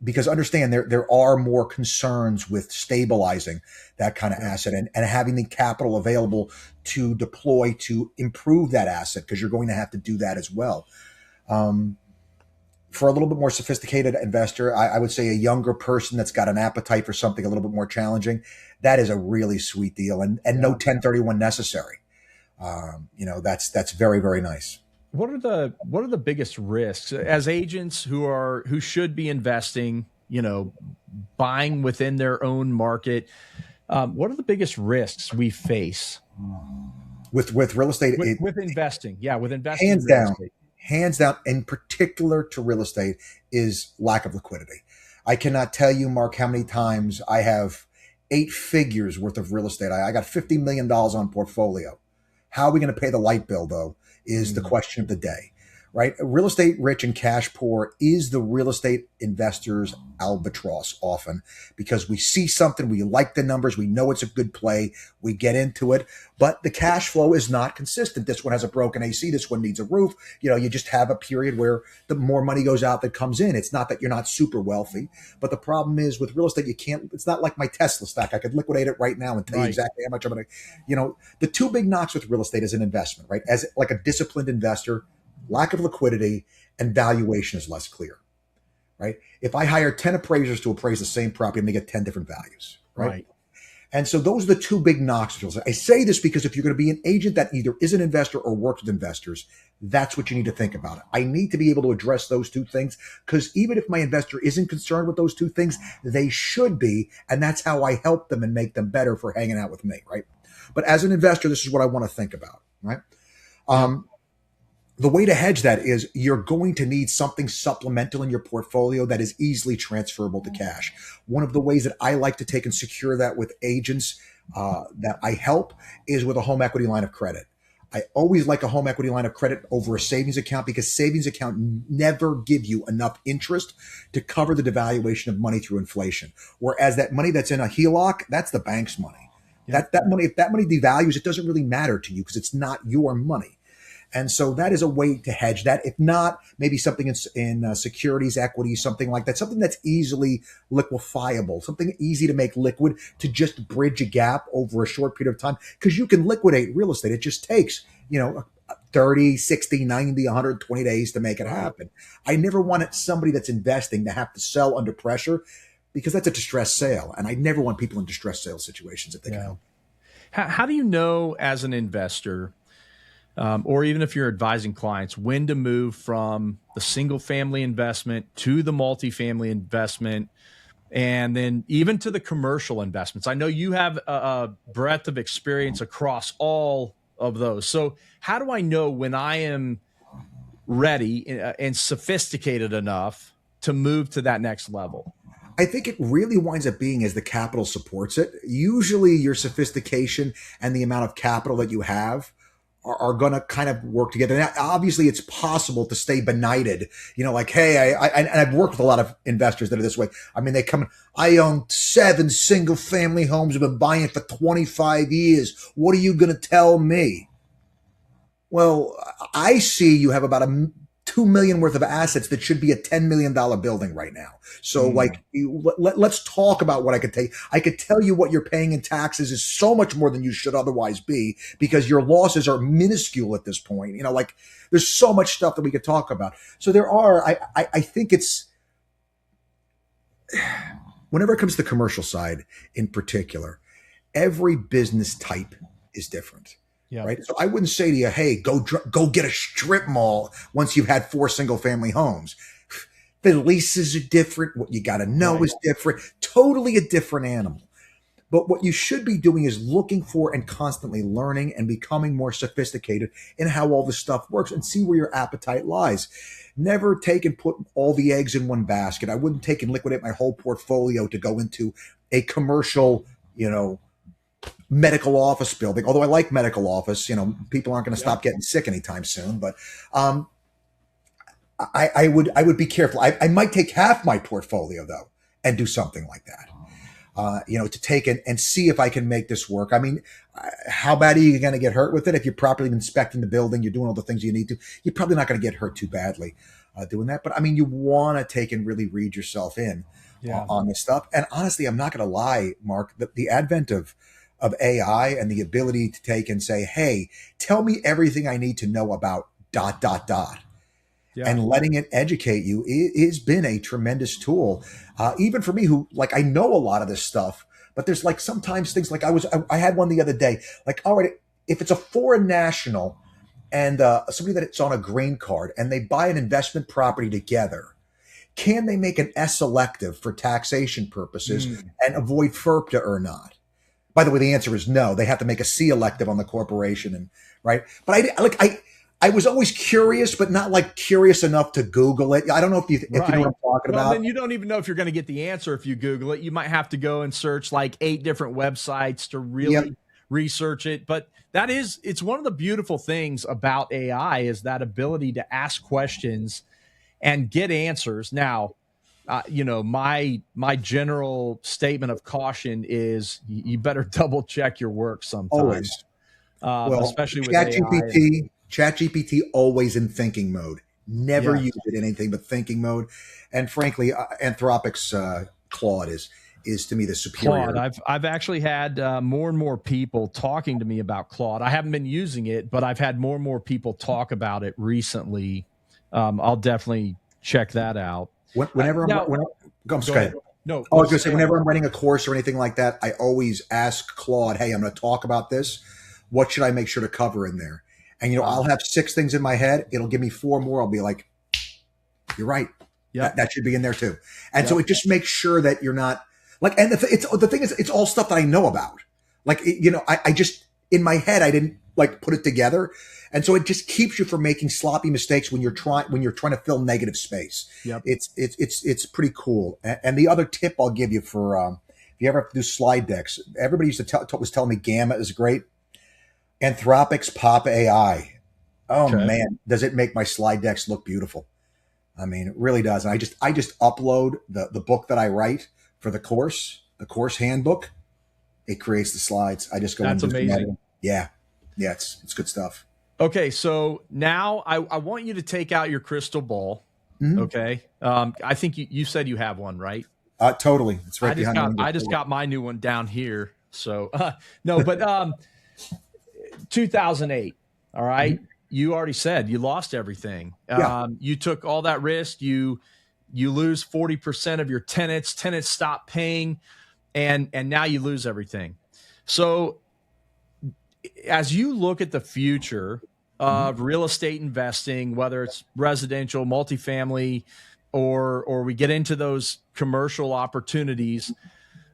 because understand there are more concerns with stabilizing that kind of asset and having the capital available to deploy to improve that asset, because you're going to have to do that as well. For a little bit more sophisticated investor, I would say a younger person that's got an appetite for something a little bit more challenging, that is a really sweet deal, and no 1031 necessary. That's very, very nice. What are the biggest risks as agents who should be investing, buying within their own market? What are the biggest risks we face With real estate, with investing? Yeah, with investing in hands real down, estate. hands down, in particular to real estate, is lack of liquidity. I cannot tell you, Mark, how many times I have 8 figures worth of real estate. I got $50 million on portfolio. How are we going to pay the light bill, though, is the question of the day, right? Real estate rich and cash poor is the real estate investor's albatross often, because we see something, we like the numbers, we know it's a good play, we get into it, but the cash flow is not consistent. This one has a broken AC, this one needs a roof. You just have a period where the more money goes out that comes in. It's not that you're not super wealthy, but the problem is with real estate, it's not like my Tesla stock. I could liquidate it right now and tell you exactly how much I'm going to, the two big knocks with real estate as an investment, right? As like a disciplined investor, lack of liquidity and valuation is less clear, right? If I hire 10 appraisers to appraise the same property, I'm going to get 10 different values, right? Right. And so those are the two big knocks. I say this because if you're going to be an agent that either is an investor or works with investors, that's what you need to think about. I need to be able to address those two things, because even if my investor isn't concerned with those two things, they should be. And that's how I help them and make them better for hanging out with me, right? But as an investor, this is what I want to think about, right? The way to hedge that is you're going to need something supplemental in your portfolio that is easily transferable to cash. One of the ways that I like to take and secure that with agents that I help is with a home equity line of credit. I always like a home equity line of credit over a savings account, because savings account never give you enough interest to cover the devaluation of money through inflation. Whereas that money that's in a HELOC, that's the bank's money. Yeah. That money, if that money devalues, it doesn't really matter to you because it's not your money. And so that is a way to hedge that. If not, maybe something in securities, equities, something like that, something that's easily liquefiable, something easy to make liquid to just bridge a gap over a short period of time. Because you can liquidate real estate. It just takes, 30, 60, 90, 120 days to make it happen. I never wanted somebody that's investing to have to sell under pressure, because that's a distressed sale. And I never want people in distressed sale situations if they can help. How do you know as an investor, or even if you're advising clients, when to move from the single family investment to the multifamily investment, and then even to the commercial investments? I know you have a breadth of experience across all of those. So how do I know when I am ready and sophisticated enough to move to that next level? I think it really winds up being as the capital supports it. Usually your sophistication and the amount of capital that you have are going to kind of work together. Now, obviously, it's possible to stay benighted. Like, hey, and I've worked with a lot of investors that are this way. I mean, they come, I own 7 single family homes. I've been buying it for 25 years. What are you going to tell me? Well, I see you have about 2 million worth of assets that should be a $10 million building right now. So like, let's talk about what I could take. I could tell you what you're paying in taxes is so much more than you should otherwise be because your losses are minuscule at this point. Like there's so much stuff that we could talk about. So there are, I think it's, whenever it comes to the commercial side in particular, every business type is different. Yeah. Right. So I wouldn't say to you, hey, go get a strip mall once you've had 4 single family homes. The leases are different. What you got to know is different. Totally a different animal. But what you should be doing is looking for and constantly learning and becoming more sophisticated in how all this stuff works and see where your appetite lies. Never take and put all the eggs in one basket. I wouldn't take and liquidate my whole portfolio to go into a commercial, medical office building. Although I like medical office, people aren't going to stop getting sick anytime soon. But I would be careful. I might take half my portfolio though and do something like that. To take and see if I can make this work. I mean, how bad are you going to get hurt with it? If you're properly inspecting the building, you're doing all the things you need to, you're probably not going to get hurt too badly doing that. But I mean, you want to take and really read yourself in on this stuff. And honestly, I'm not going to lie, Mark, the advent of AI and the ability to take and say, hey, tell me everything I need to know about ... And letting it educate you has been a tremendous tool. Even for me who I know a lot of this stuff, but there's sometimes things I had one the other day, all right, if it's a foreign national and somebody that's on a green card and they buy an investment property together, can they make an S elective for taxation purposes and avoid FERPTA or not? By the way, the answer is no. They have to make a C elective on the corporation, and right. But I was always curious, but not curious enough to Google it. I don't know if you know what I'm talking about. Then you don't even know if you're going to get the answer if you Google it. You might have to go and search 8 different websites to really research it. But it's one of the beautiful things about AI is that ability to ask questions and get answers. Now, my general statement of caution is you better double check your work sometimes. Always. Especially with AI. ChatGPT always in thinking mode. Never use it in anything but thinking mode. And frankly, Anthropic's Claude is to me the superior. Claude, I've actually had more and more people talking to me about Claude. I haven't been using it, but I've had more and more people talk about it recently. I'll definitely check that out. Whenever No, I was going to say, whenever I'm writing a course or anything like that, I always ask Claude, hey, I'm going to talk about this. What should I make sure to cover in there? And, I'll have 6 things in my head. It'll give me 4 more. I'll be like, you're right. Yeah, that should be in there too. And so it just makes sure that you're not and the thing is, it's all stuff that I know about. I just, in my head, I didn't put it together. And so it just keeps you from making sloppy mistakes when you're trying to fill negative space. Yep. It's pretty cool. And the other tip I'll give you for, if you ever have to do slide decks, everybody used to was telling me Gamma is great. Anthropic's Pop AI. Oh man, does it make my slide decks look beautiful? I mean, it really does. And I just upload the book that I write for the course handbook. It creates the slides. I just go. That's amazing. Yeah, it's good stuff. Okay, so now I want you to take out your crystal ball. Mm-hmm. Okay, I think you said you have one, right? Totally. It's right behind me. I just got my new one down here. So no, but 2008. All right. Mm-hmm. You already said you lost everything. You took all that risk. You lose 40% of your tenants. Tenants stop paying, and now you lose everything. So as you look at the future of real estate investing, whether it's residential, multifamily, or we get into those commercial opportunities,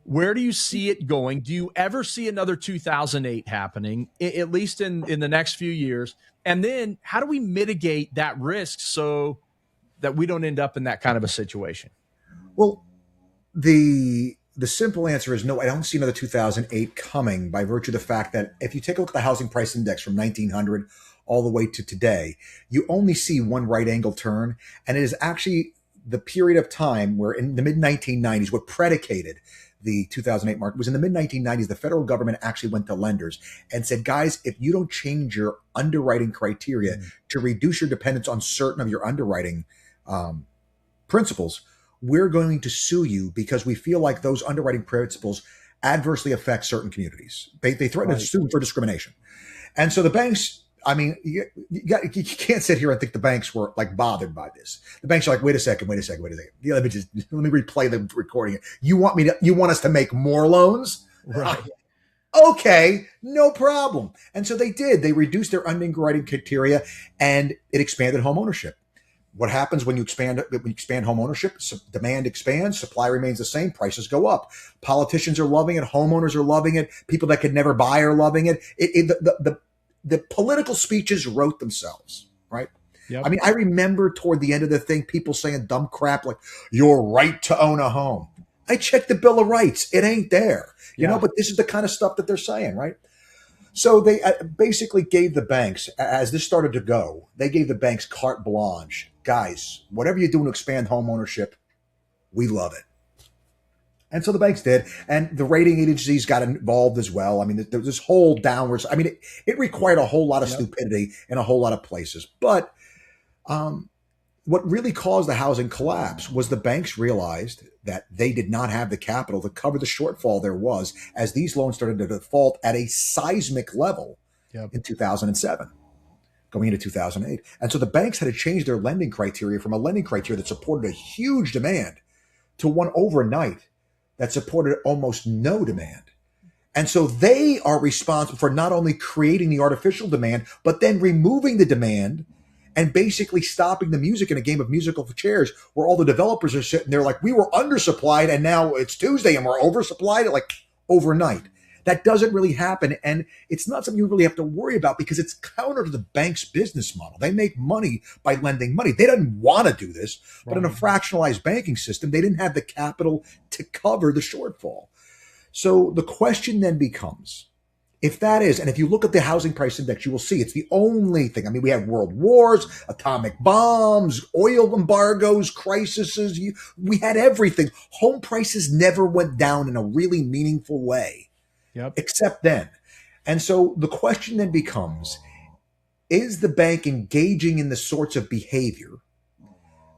where do you see it going? Do you ever see another 2008 happening, at least in the next few years? And then how do we mitigate that risk so that we don't end up in that kind of a situation? Well, the simple answer is no, I don't see another 2008 coming by virtue of the fact that if you take a look at the housing price index from 1900 all the way to today, you only see one right angle turn. And it is actually the period of time where in the mid 1990s, what predicated the 2008 market was in the mid 1990s, the federal government actually went to lenders and said, guys, if you don't change your underwriting criteria to reduce your dependence on certain of your underwriting principles, we're going to sue you because we feel like those underwriting principles adversely affect certain communities. They threaten to sue for discrimination. And so the banks, I mean, you can't sit here and think the banks were like bothered by this. The banks are like, wait a second. Yeah, let me replay the recording. You want us to make more loans? Right. Okay, no problem. And so they did. They reduced their underwriting criteria, and it expanded home ownership. What happens when you expand home ownership? Demand expands, supply remains the same, prices go up. Politicians are loving it, homeowners are loving it, people that could never buy are loving it. The political speeches wrote themselves, right? Yep. I mean, I remember toward the end of the thing, people saying dumb crap like your right to own a home. I checked the Bill of Rights. It ain't there, you know, but this is the kind of stuff that they're saying, right? So they basically gave the banks, as this started to go, they gave the banks carte blanche. Guys, whatever you're doing to expand home ownership, we love it. And so the banks did, and the rating agencies got involved as well. I mean, there was this whole downwards. I mean, it required a whole lot of stupidity in a whole lot of places. But what really caused the housing collapse was the banks realized that they did not have the capital to cover the shortfall there was as these loans started to default at a seismic level in 2007, going into 2008. And so the banks had to change their lending criteria from a lending criteria that supported a huge demand to one overnight that supported almost no demand. And so they are responsible for not only creating the artificial demand, but then removing the demand and basically stopping the music in a game of musical chairs where all the developers are sitting there like, we were undersupplied and now it's Tuesday and we're oversupplied, like overnight. That doesn't really happen. And it's not something you really have to worry about because it's counter to the bank's business model. They make money by lending money. They didn't want to do this, but in a fractionalized banking system, they didn't have the capital to cover the shortfall. So the question then becomes, if that is, and if you look at the housing price index, you will see it's the only thing. I mean, we have world wars, atomic bombs, oil embargoes, crises. We had everything. Home prices never went down in a really meaningful way. Except then. And so the question then becomes, is the bank engaging in the sorts of behavior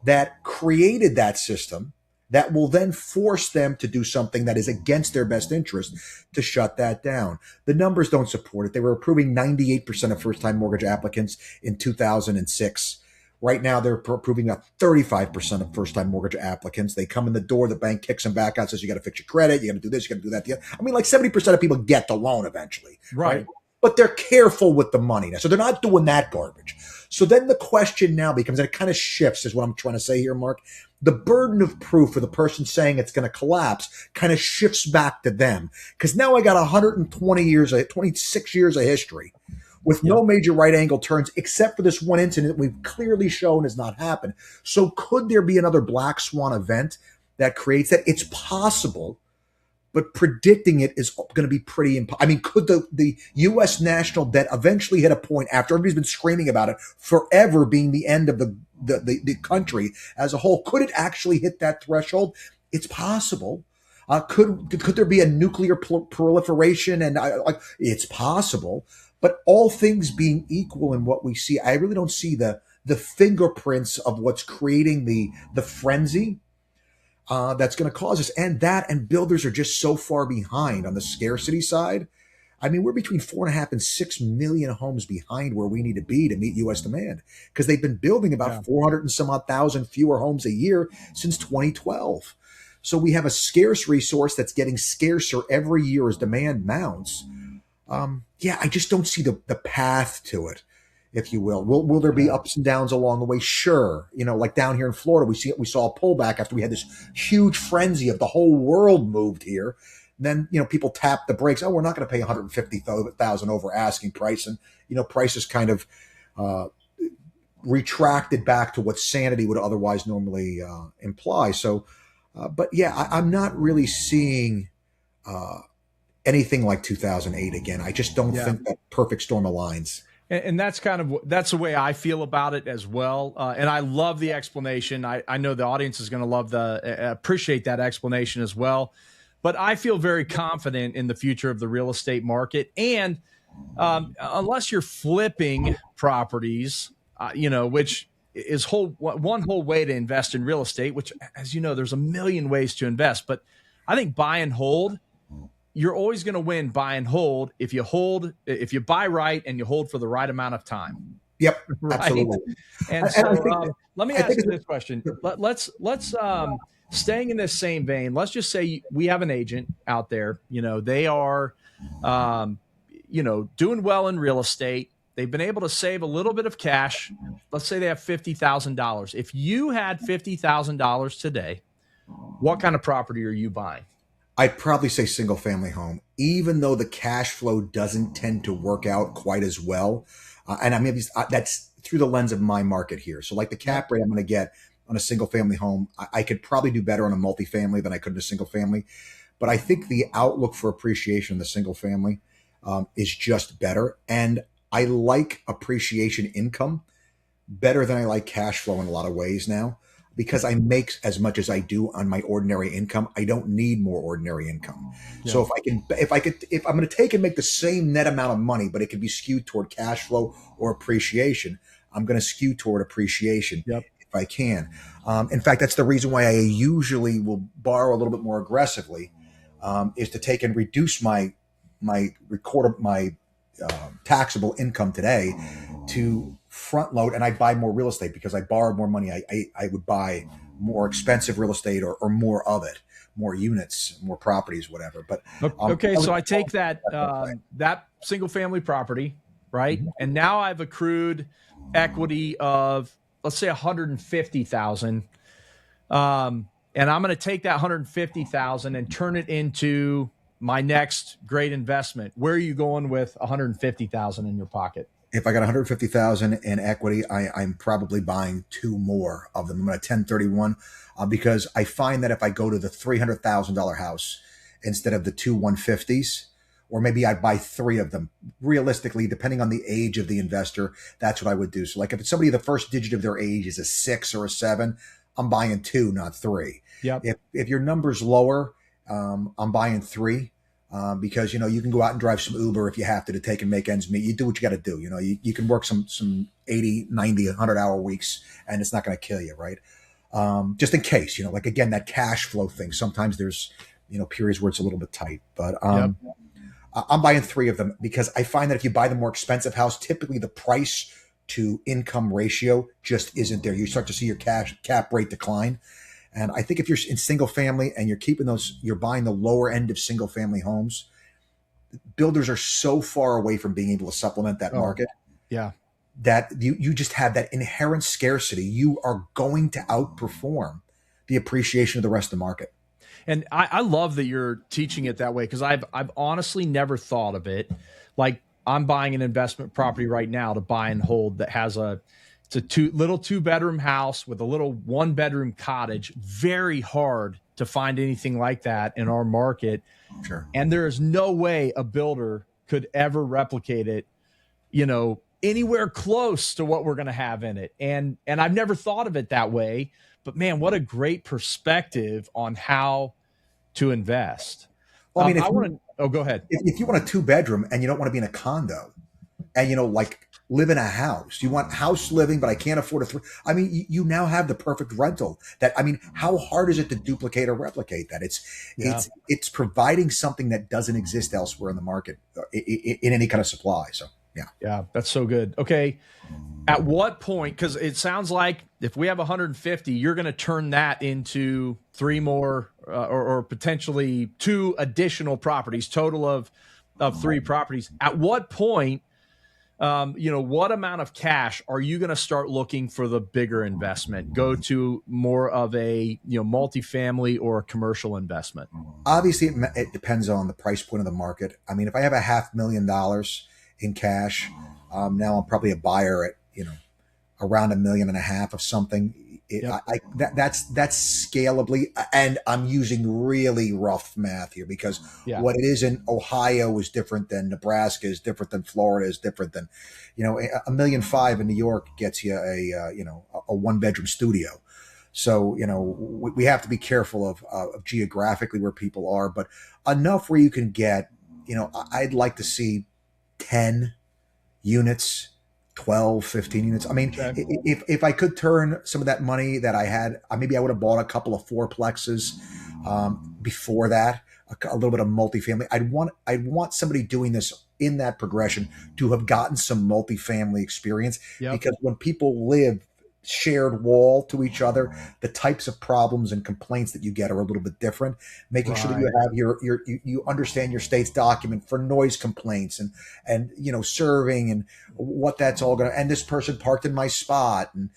that created that system that will then force them to do something that is against their best interest to shut that down? The numbers don't support it. They were approving 98% of first-time mortgage applicants in 2006. Right now, they're approving about 35% of first-time mortgage applicants. They come in the door, the bank kicks them back out, says, you got to fix your credit, you got to do this, you got to do that. I mean, like 70% of people get the loan eventually. Right? But they're careful with the money now. So they're not doing that garbage. So then the question now becomes, and it kind of shifts, is what I'm trying to say here, Mark. The burden of proof for the person saying it's going to collapse kind of shifts back to them. Because now I got 26 years of history with no major right angle turns, except for this one incident we've clearly shown has not happened. So could there be another black swan event that creates that? It's possible, but predicting it is going to be pretty impossible. I mean, could the U.S. national debt eventually hit a point after everybody's been screaming about it forever being the end of the country as a whole? Could it actually hit that threshold? It's possible. Could there be a nuclear proliferation? And it's possible. But all things being equal in what we see, I really don't see the fingerprints of what's creating the frenzy that's going to cause this. And builders are just so far behind on the scarcity side. I mean, we're between 4.5 and 6 million homes behind where we need to be to meet U.S. demand because they've been building about 400 and some odd thousand fewer homes a year since 2012. So we have a scarce resource that's getting scarcer every year as demand mounts. I just don't see the path to it, if you will. Will there be ups and downs along the way? Sure. You know, like down here in Florida, we saw a pullback after we had this huge frenzy of the whole world moved here. And then, you know, people tapped the brakes. Oh, we're not going to pay $150,000 over asking price. And, you know, prices kind of retracted back to what sanity would otherwise normally imply. So, I'm not really seeing anything like 2008 again. I just don't think that perfect storm aligns. And that's that's the way I feel about it as well. And I love the explanation. I know the audience is going to appreciate that explanation as well. But I feel very confident in the future of the real estate market. And unless you're flipping properties, which is one whole way to invest in real estate, which, as you know, there's a million ways to invest. But I think buy and hold, you're always going to win buy and hold if you buy right and you hold for the right amount of time. Yep, right? absolutely. And so let me ask you this question. Let's staying in this same vein. Let's just say we have an agent out there. They are, doing well in real estate. They've been able to save a little bit of cash. Let's say they have $50,000. If you had $50,000 today, what kind of property are you buying? I'd probably say single family home, even though the cash flow doesn't tend to work out quite as well. And I mean, that's through the lens of my market here. So like the cap rate I'm going to get on a single family home, I could probably do better on a multifamily than I could in a single family. But I think the outlook for appreciation in the single family is just better. And I like appreciation income better than I like cash flow in a lot of ways now. Because I make as much as I do on my ordinary income, I don't need more ordinary income. Yeah. So if I'm going to take and make the same net amount of money, but it could be skewed toward cash flow or appreciation, I'm going to skew toward appreciation if I can. In fact, that's the reason why I usually will borrow a little bit more aggressively, is to take and reduce my taxable income today to front load, and I buy more real estate because I borrowed more money. I would buy more expensive real estate or more of it, more units, more properties, whatever. But okay, so I take that single family property, right? Mm-hmm. And now I've accrued equity of, let's say, $150,000. And I'm going to take that $150,000 and turn it into my next great investment. Where are you going with $150,000 in your pocket? If I got $150,000 in equity, I'm probably buying two more of them. I'm going to 1031 because I find that if I go to the $300,000 house instead of the two 150s, or maybe I buy three of them. Realistically, depending on the age of the investor, that's what I would do. So like if it's somebody, the first digit of their age is a 6 or a 7, I'm buying 2, not 3. Yep. If your number's lower, I'm buying 3. Because, you can go out and drive some Uber if you have to take and make ends meet. You do what you got to do. You can work some 80, 90, 100-hour weeks and it's not going to kill you, right? Just in case, like, again, that cash flow thing. Sometimes there's, periods where it's a little bit tight. But I'm buying 3 of them because I find that if you buy the more expensive house, typically the price to income ratio just isn't there. You start to see your cap rate decline. And I think if you're in single family and you're buying the lower end of single family homes, builders are so far away from being able to supplement that market. Yeah. That you just have that inherent scarcity. You are going to outperform the appreciation of the rest of the market. And I love that you're teaching it that way, because I've honestly never thought of it. Like, I'm buying an investment property right now to buy and hold that has it's a 2-bedroom house with a little 1-bedroom cottage. Very hard to find anything like that in our market. Sure. And there is no way a builder could ever replicate it, anywhere close to what we're going to have in it. And I've never thought of it that way, but man, what a great perspective on how to invest. Well, I mean, go ahead. If you want a 2-bedroom and you don't want to be in a condo and, live in a house. You want house living, but I can't afford a 3. I mean, you now have the perfect rental. How hard is it to duplicate or replicate that? It's providing something that doesn't exist elsewhere in the market in any kind of supply. So yeah, that's so good. Okay, at what point? Because it sounds like if we have 150, you're going to turn that into 3 more or potentially 2 additional properties, total of 3 properties. At what point? What amount of cash are you going to start looking for the bigger investment? Go to more of a, multifamily or a commercial investment? Obviously, it depends on the price point of the market. I mean, if I have $500,000 in cash, now I'm probably a buyer at, around $1.5 million of something. Yep. That's scalably, and I'm using really rough math here because Yeah. what it is in Ohio is different than Nebraska, is different than Florida, is different than, a million five in New York gets you a one bedroom studio. So, we have to be careful of geographically where people are, but enough where you can get, I'd like to see 10 units, 12, 15 units. I mean, Okay. if I could turn some of that money that I had, maybe I would have bought a couple of fourplexes before that, a little bit of multifamily. I'd want somebody doing this in that progression to have gotten some multifamily experience, Yep. because when people live shared wall to each other, the types of problems and complaints that you get are a little bit different. Making sure that you Right. have you understand your state's document for noise complaints, and serving, and what that's all going to, and this person parked in my spot, and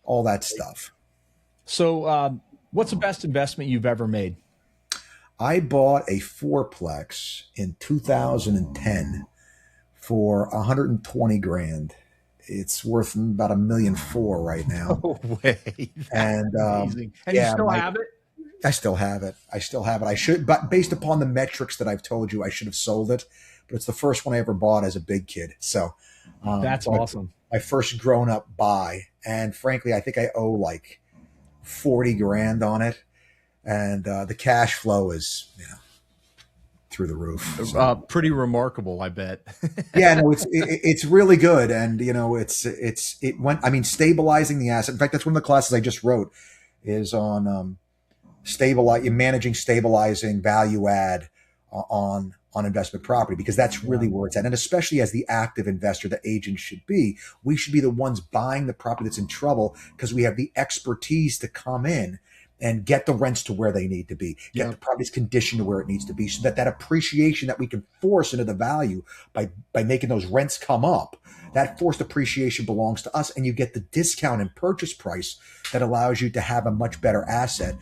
all that stuff. So, what's the best investment you've ever made? I bought a fourplex in 2010 for 120 grand. It's worth about a million four right now. No way. That's And amazing. And you yeah, still have it? I still have it. I still have it. I should, but based upon the metrics that I've told you, I should have sold it. But it's the first one I ever bought as a big kid. So That's my, awesome. my first grown up buy. And frankly, I think I owe like 40 grand on it. And the cash flow is, through the roof. So. Pretty remarkable, I bet. Yeah, no, it's really good, and it went. I mean, stabilizing the asset. In fact, that's one of the classes I just wrote is on managing, stabilizing value add on investment property, because that's Yeah. really where it's at. And especially as the active investor, the agent should be, we should be the ones buying the property that's in trouble, because we have the expertise to come in and get the rents to where they need to be, get Yep. the property's condition to where it needs to be, so that appreciation that we can force into the value by making those rents come up, that forced appreciation belongs to us, and you get the discount in purchase price that allows you to have a much better asset.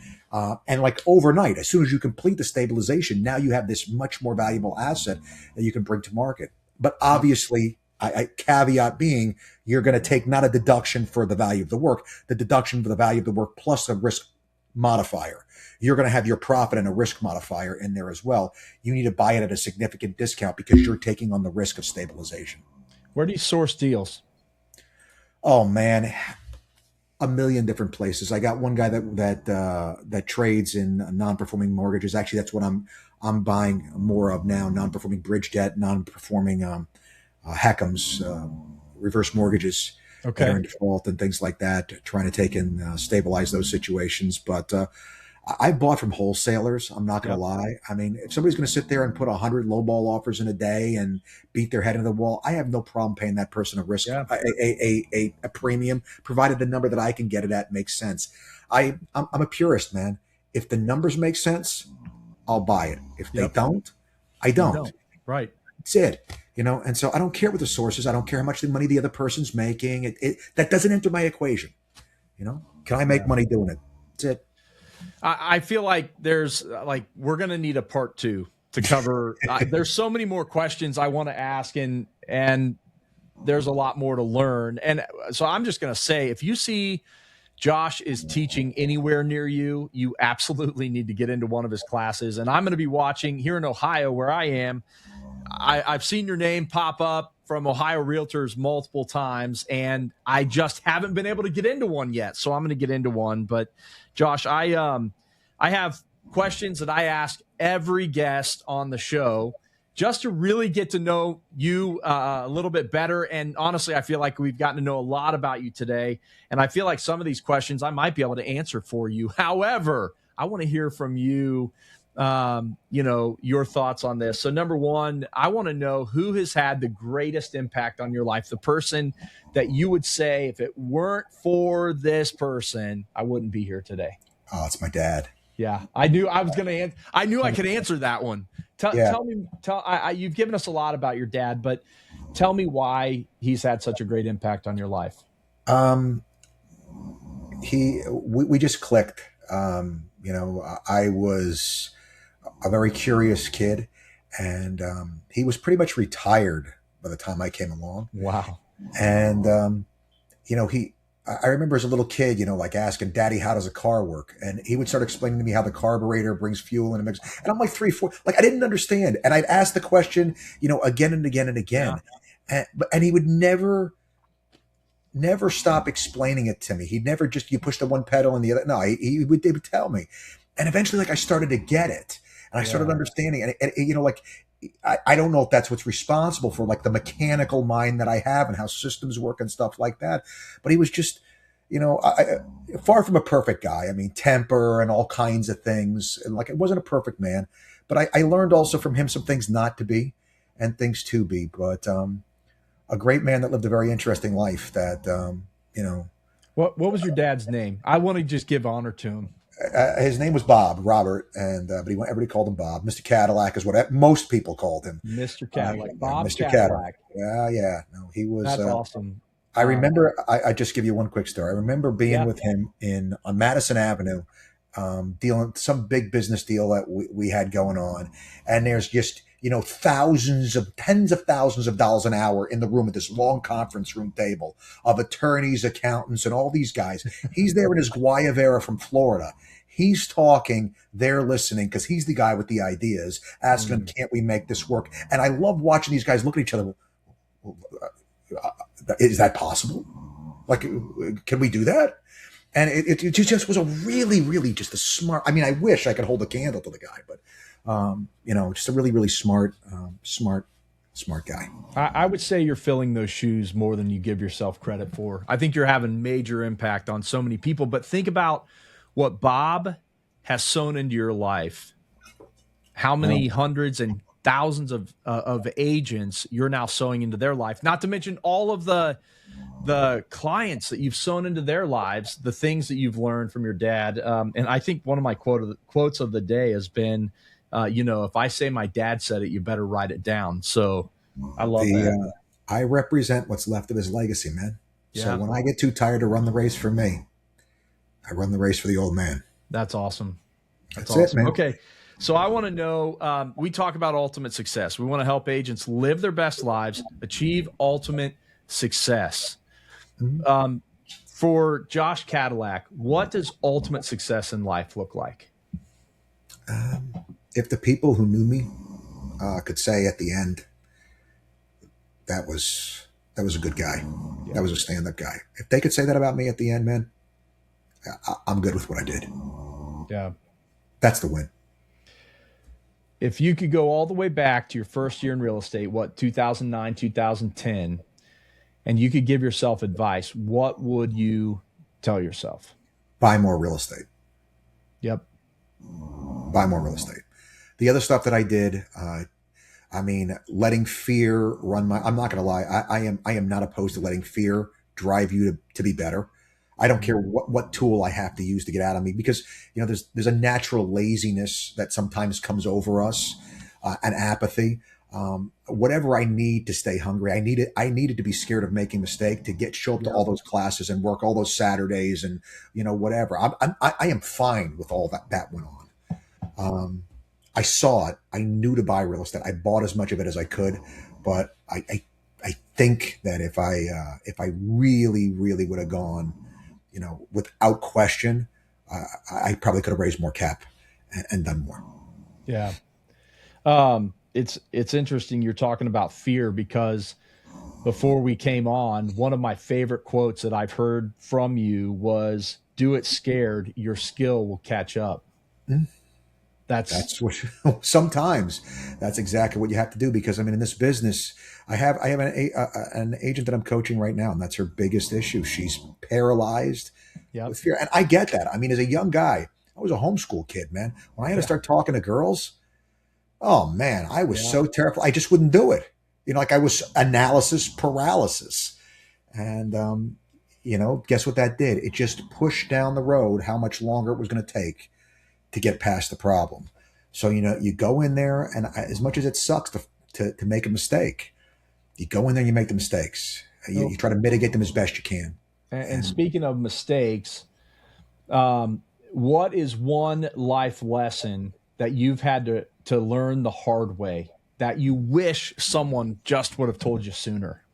And like overnight, as soon as you complete the stabilization, now you have this much more valuable asset that you can bring to market. But obviously, I caveat being, you're going to take not a deduction for the value of the work, the deduction for the value of the work plus a risk modifier. You're going to have your profit and a risk modifier in there as well. You need to buy it at a significant discount because you're taking on the risk of stabilization. Where do you source deals? Oh man, a million different places. I got one guy that trades in non-performing mortgages. Actually, that's what I'm buying more of now: non-performing bridge debt, non-performing HECMs, reverse mortgages that are Okay. in default, and things like that. Trying to take and stabilize those situations, but. I bought from wholesalers. I'm not going to Yep. lie. I mean, if somebody's going to sit there and put 100 lowball offers in a day and beat their head into the wall, I have no problem paying that person a risk, Yeah. a premium, provided the number that I can get it at makes sense. I'm a purist, man. If the numbers make sense, I'll buy it. If they Yep. don't, I You don't. don't. Right. That's it. And so I don't care what the source is. I don't care how much the money the other person's making. That doesn't enter my equation. Can I make Yeah. money doing it? That's it. I feel like there's we're gonna need a part two to cover. There's so many more questions I want to ask, and there's a lot more to learn. And so I'm just gonna say, if you see Josh is teaching anywhere near you, you absolutely need to get into one of his classes. And I'm going to be watching here in Ohio, where I am. I've seen your name pop up from Ohio Realtors multiple times, and I just haven't been able to get into one yet. So I'm going to get into one. But Josh, I have questions that I ask every guest on the show just to really get to know you a little bit better. And honestly, I feel like we've gotten to know a lot about you today. And I feel like some of these questions I might be able to answer for you. However, I want to hear from you, your thoughts on this. So number one, I want to know who has had the greatest impact on your life, the person that you would say, if it weren't for this person, I wouldn't be here today. Oh, it's my dad. Yeah, I knew I was going to. I knew I could answer that one. Yeah. Tell me. You've given us a lot about your dad, but tell me why he's had such a great impact on your life. Um, we just clicked. I was a very curious kid, and he was pretty much retired by the time I came along. Wow. And he I remember as a little kid, like asking Daddy, how does a car work? And he would start explaining to me how the carburetor brings fuel in a mix. And I'm like 3, 4, like I didn't understand. And I'd ask the question, again and again and Yeah. again. And he would never stop explaining it to me. He'd never just, you push the one pedal and the other. No, they would tell me. And eventually, like I started to get it and I started Yeah. understanding. Like, I don't know if that's what's responsible for like the mechanical mind that I have and how systems work and stuff like that. But he was just, far from a perfect guy. I mean, temper and all kinds of things. And like, it wasn't a perfect man, but I learned also from him some things not to be and things to be. But a great man that lived a very interesting life that, What was your dad's name? I want to just give honor to him. his name was Bob Robert, and but everybody called him Bob. Mr. Cadillac is what most people called him. Mr. Cadillac, Bob Mr. Cadillac. Cadillac. Yeah, yeah. No, he was. That's awesome. I remember. I just give you one quick story. I remember being Yeah. with him on Madison Avenue, dealing some big business deal that we had going on, and there's just tens of thousands of dollars an hour in the room at this long conference room table of attorneys, accountants, and all these guys. He's there in his Guayavera from Florida. He's talking, they're listening because he's the guy with the ideas, asking them, can't we make this work? And I love watching these guys look at each other. Is that possible? Like, can we do that? And it just was a really, really just a smart. I mean, I wish I could hold a candle to the guy, but just a really, really smart guy. I would say you're filling those shoes more than you give yourself credit for. I think you're having major impact on so many people, but think about what Bob has sown into your life. How many hundreds and thousands of agents you're now sowing into their life, not to mention all of the clients that you've sown into their lives, the things that you've learned from your dad. And I think one of my quotes of the day has been, if I say my dad said it, you better write it down. So I love that. I represent what's left of his legacy, man. Yeah. So when I get too tired to run the race for me, I run the race for the old man. That's awesome. That's awesome. it, man. Okay. So I want to know, we talk about ultimate success. We want to help agents live their best lives, achieve ultimate success. Mm-hmm. For Josh Cadillac, what does ultimate success in life look like? If the people who knew me could say at the end, that was a good guy. Yeah. That was a stand-up guy. If they could say that about me at the end, man, I'm good with what I did. Yeah. That's the win. If you could go all the way back to your first year in real estate, 2009, 2010, and you could give yourself advice, what would you tell yourself? Buy more real estate. Yep. Buy more real estate. The other stuff that I did, letting fear run I'm not going to lie. I am not opposed to letting fear drive you to be better. I don't care what tool I have to use to get out of me, because there's a natural laziness that sometimes comes over us, and apathy. Whatever I need to stay hungry, I needed to be scared of making a mistake to show up to all those classes and work all those Saturdays and whatever. I am fine with all that went on. I saw it. I knew to buy real estate. I bought as much of it as I could, but I think that if I really, really would have gone, without question, I probably could have raised more cap and done more. Yeah. It's interesting you're talking about fear, because before we came on, one of my favorite quotes that I've heard from you was, do it scared, your skill will catch up. Mm-hmm. That's what sometimes that's exactly what you have to do, because in this business, I have an agent that I'm coaching right now, and that's her biggest issue. She's paralyzed with fear. And I get that. As a young guy, I was a homeschool kid, man. When I had to start talking to girls, oh man, I was so terrified. I just wouldn't do it. I was analysis paralysis. And, guess what that did? It just pushed down the road how much longer it was going to take to get past the problem. So, you go in there, and as much as it sucks to make a mistake, you go in there and you make the mistakes. You try to mitigate them as best you can. And speaking of mistakes, what is one life lesson that you've had to learn the hard way that you wish someone just would have told you sooner?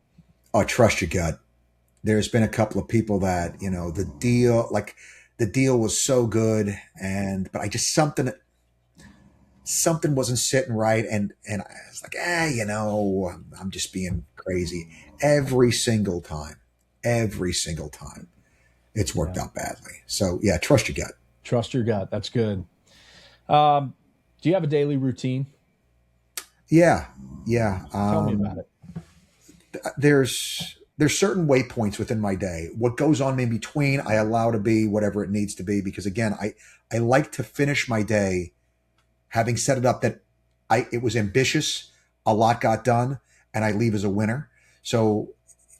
Oh, trust your gut. there's been a couple of people that, the deal was so good, but I just something wasn't sitting right, and I was like, I'm just being crazy every single time it's worked Yeah. out badly. So yeah, trust your gut. Trust your gut. That's good. Um, do you have a daily routine? Yeah, yeah. Tell me about it. There's certain waypoints within my day. What goes on in between, I allow to be whatever it needs to be, because again, I like to finish my day having set it up that it was ambitious, a lot got done, and I leave as a winner. So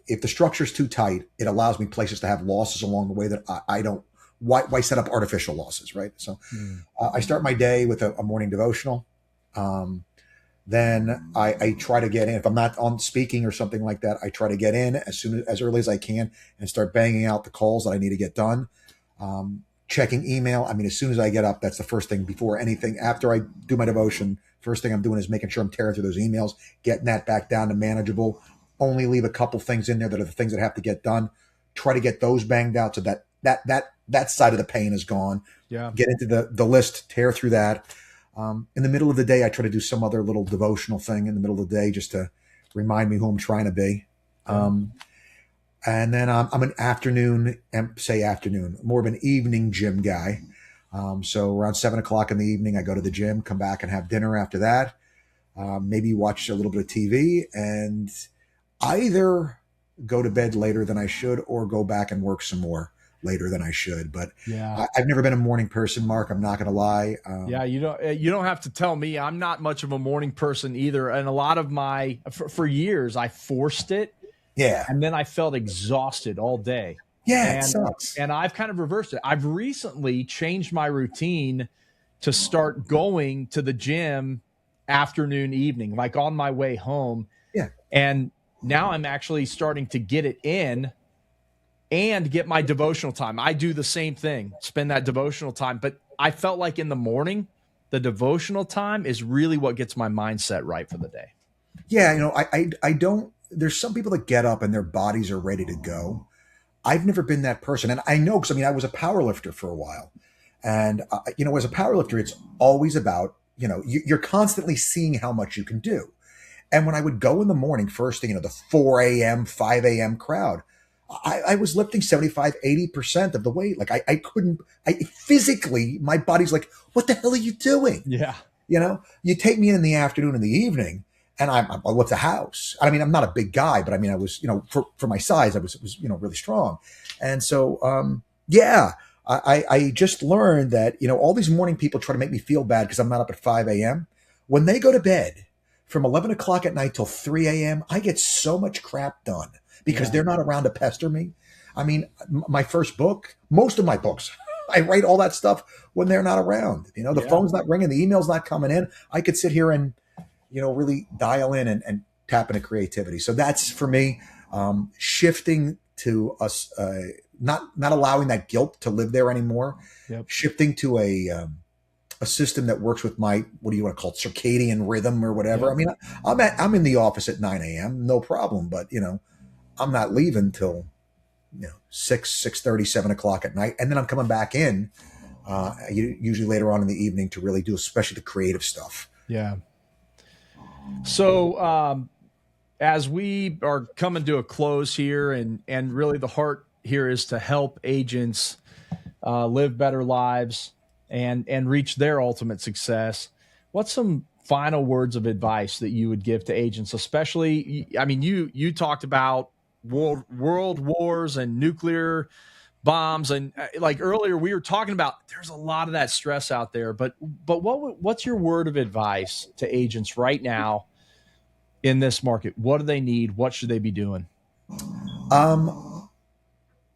if the structure's too tight, it allows me places to have losses along the way that I don't. Why set up artificial losses, right? So Mm. I start my day with a morning devotional. Um, then I try to get in. If I'm not on speaking or something like that, I try to get in as early as I can and start banging out the calls that I need to get done. Checking email. I mean, as soon as I get up, that's the first thing before anything. After I do my devotion, first thing I'm doing is making sure I'm tearing through those emails, getting that back down to manageable. Only leave a couple things in there that are the things that have to get done. Try to get those banged out so that side of the pain is gone. Yeah. Get into the list, tear through that. In the middle of the day, I try to do some other little devotional thing in the middle of the day just to remind me who I'm trying to be. And then I'm an afternoon, more of an evening gym guy. So around 7 o'clock in the evening, I go to the gym, come back and have dinner after that. Maybe watch a little bit of TV, and either go to bed later than I should or go back and work some more later than I should. But Yeah. I've never been a morning person, Mark. I'm not going to lie. Yeah, you don't have to tell me. I'm not much of a morning person either, and a lot of for years I forced it, Yeah. and then I felt exhausted all day. Yeah, and, it sucks. And I've kind of reversed it. I've recently changed my routine to start going to the gym afternoon, evening, like on my way home. Yeah. And now I'm actually starting to get it in and get my devotional time. I do the same thing, spend that devotional time. But I felt like in the morning, the devotional time is really what gets my mindset right for the day. Yeah, I don't. There's some people that get up and their bodies are ready to go. I've never been that person, and I know, because I was a power lifter for a while, and as a power lifter, it's always about you're constantly seeing how much you can do. And when I would go in the morning, first thing, the 4 a.m., 5 a.m. crowd, I was lifting 75, 80% of the weight. Like I couldn't, physically, my body's like, what the hell are you doing? Yeah. You take me in the afternoon and the evening, and I lift a house. I mean, I'm not a big guy, but I was, for my size, I was really strong. And so, yeah, I just learned that, all these morning people try to make me feel bad because I'm not up at 5 a.m. When they go to bed from 11 o'clock at night till 3 a.m., I get so much crap done because they're not around to pester me. I mean, my first book, most of my books, I write all that stuff when they're not around. The phone's not ringing, the email's not coming in. I could sit here and, really dial in and tap into creativity. So that's for me, shifting to us, not allowing that guilt to live there anymore. Yep. Shifting to a system that works with my, what do you want to call it, circadian rhythm or whatever. Yep. I mean, I'm in the office at 9 a.m., no problem, but I'm not leaving till 6:30, 7 o'clock at night, and then I'm coming back in usually later on in the evening to really do, especially the creative stuff. Yeah. So as we are coming to a close here, and really the heart here is to help agents live better lives and reach their ultimate success. What's some final words of advice that you would give to agents, especially, you talked about world wars and nuclear bombs, and like earlier we were talking about, there's a lot of that stress out there, but what's your word of advice to agents right now in this market? What do they need? What should they be doing?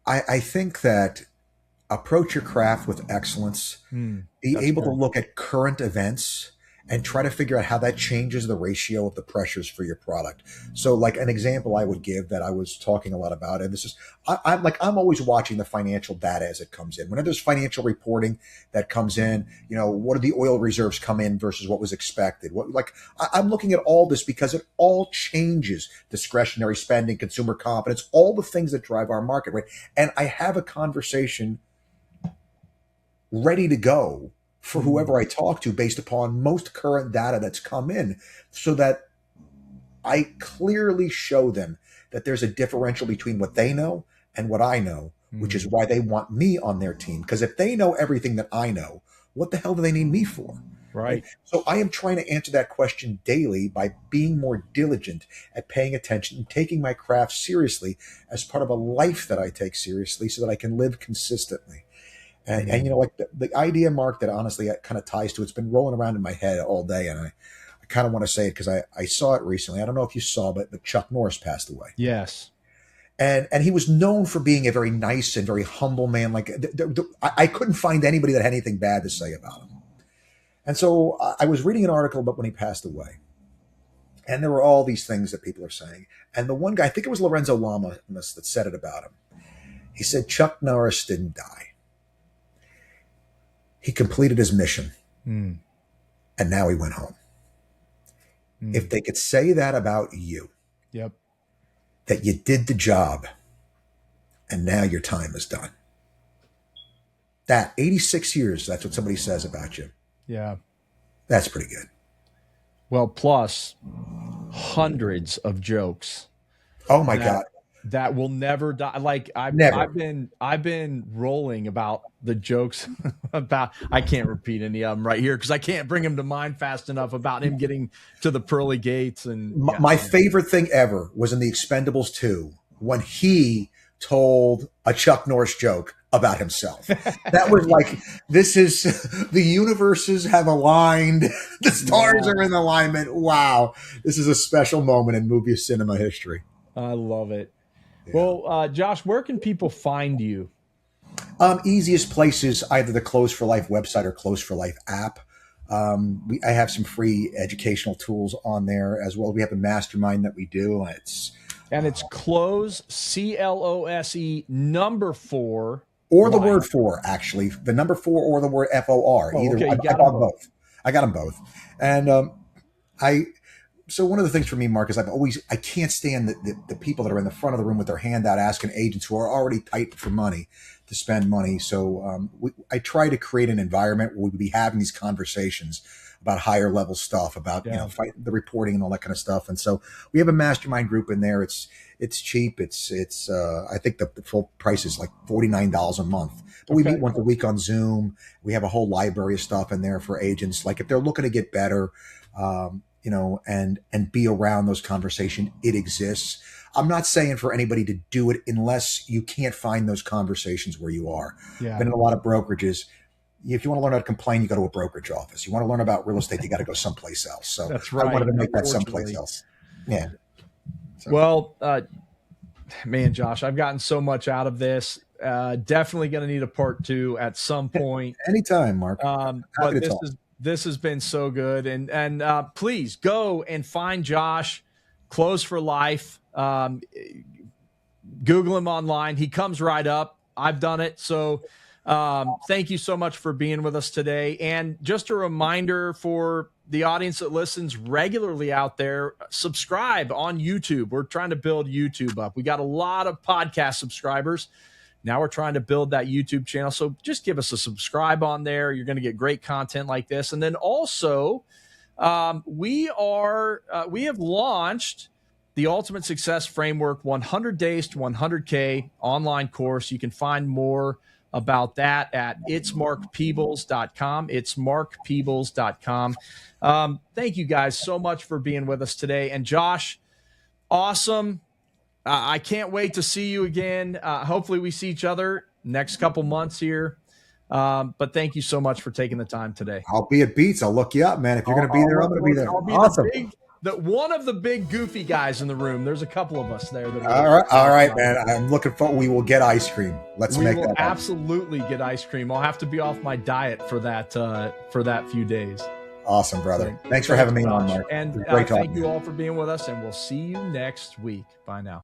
I think that approach your craft with excellence, be able to look at current events and try to figure out how that changes the ratio of the pressures for your product. So like an example I would give that I was talking a lot about, and this is, I'm always watching the financial data as it comes in. Whenever there's financial reporting that comes in, what do the oil reserves come in versus what was expected? I'm looking at all this because it all changes discretionary spending, consumer confidence, all the things that drive our market, right? And I have a conversation ready to go for whoever I talk to based upon most current data that's come in, so that I clearly show them that there's a differential between what they know and what I know, which is why they want me on their team. Because if they know everything that I know, what the hell do they need me for? Right. So I am trying to answer that question daily by being more diligent at paying attention and taking my craft seriously as part of a life that I take seriously so that I can live consistently. And like the idea, Mark, that honestly kind of ties to, it's been rolling around in my head all day. And I kind of want to say it because I saw it recently. I don't know if you saw, but Chuck Norris passed away. Yes. And he was known for being a very nice and very humble man. Like I couldn't find anybody that had anything bad to say about him. And so I was reading an article about when he passed away. And there were all these things that people are saying. And the one guy, I think it was Lorenzo Lamas that said it about him. He said, Chuck Norris didn't die. He completed his mission, and now he went home. If they could say that about you, that you did the job, and now your time is done. That 86 years, that's what somebody says about you. Yeah. That's pretty good. Well, plus hundreds of jokes. Oh my God. That will never die. Like I've been rolling about the jokes about, I can't repeat any of them right here because I can't bring them to mind fast enough, about him getting to the pearly gates. And my favorite thing ever was in The Expendables 2 when he told a Chuck Norris joke about himself. That was like, this is, the universes have aligned. The stars are in alignment. Wow. This is a special moment in movie cinema history. I love it. Yeah. Well, Josh, where can people find you? Easiest place is either the Close for Life website or Close for Life app. I have some free educational tools on there as well. We have a mastermind that we do. It's Close, CLOSE, number 4. Or the word 4, actually. The number 4 or the word FOR. Either okay, I got both. I got them both. And so one of the things for me, Mark, is I can't stand the people that are in the front of the room with their hand out asking agents who are already tight for money to spend money. So I try to create an environment where we would be having these conversations about higher level stuff, about the reporting and all that kind of stuff. And so we have a mastermind group in there. It's cheap. It's I think the full price is like $49 a month. But we meet once a week on Zoom. We have a whole library of stuff in there for agents. Like if they're looking to get better, and be around those conversations, it exists. I'm not saying for anybody to do it unless you can't find those conversations where you are. Yeah. Been in a lot of brokerages. If you want to learn how to complain, you go to a brokerage office. You want to learn about real estate, you got to go someplace else. So that's right. I wanted to make that someplace else. Yeah. So. Well, man, Josh, I've gotten so much out of this. Definitely going to need a part 2 at some point. Anytime, Mark. But this has been so good. And please go and find Josh, Close for Life. Google him online. He comes right up. I've done it. So thank you so much for being with us today. And just a reminder for the audience that listens regularly out there, subscribe on YouTube. We're trying to build YouTube up. We got a lot of podcast subscribers. Now we're trying to build that YouTube channel. So just give us a subscribe on there. You're going to get great content like this. And then also, we have launched the Ultimate Success Framework 100 Days to 100K online course. You can find more about that at itsmarkpeebles.com. Itsmarkpeebles.com. Thank you guys so much for being with us today. And Josh, awesome. I can't wait to see you again. Hopefully we see each other next couple months here. But thank you so much for taking the time today. I'll be at Beats. I'll look you up, man. If you're going to be there, I'm going to be there. Awesome. One of the big goofy guys in the room. There's a couple of us there. All right, man. I'm looking forward. We will get ice cream. Let's make that happen. Absolutely get ice cream. I'll have to be off my diet for that few days. Awesome, brother. Thanks for having me on, Mark. And Great talking thank to you you. all for being with us, and we'll see you next week. Bye now.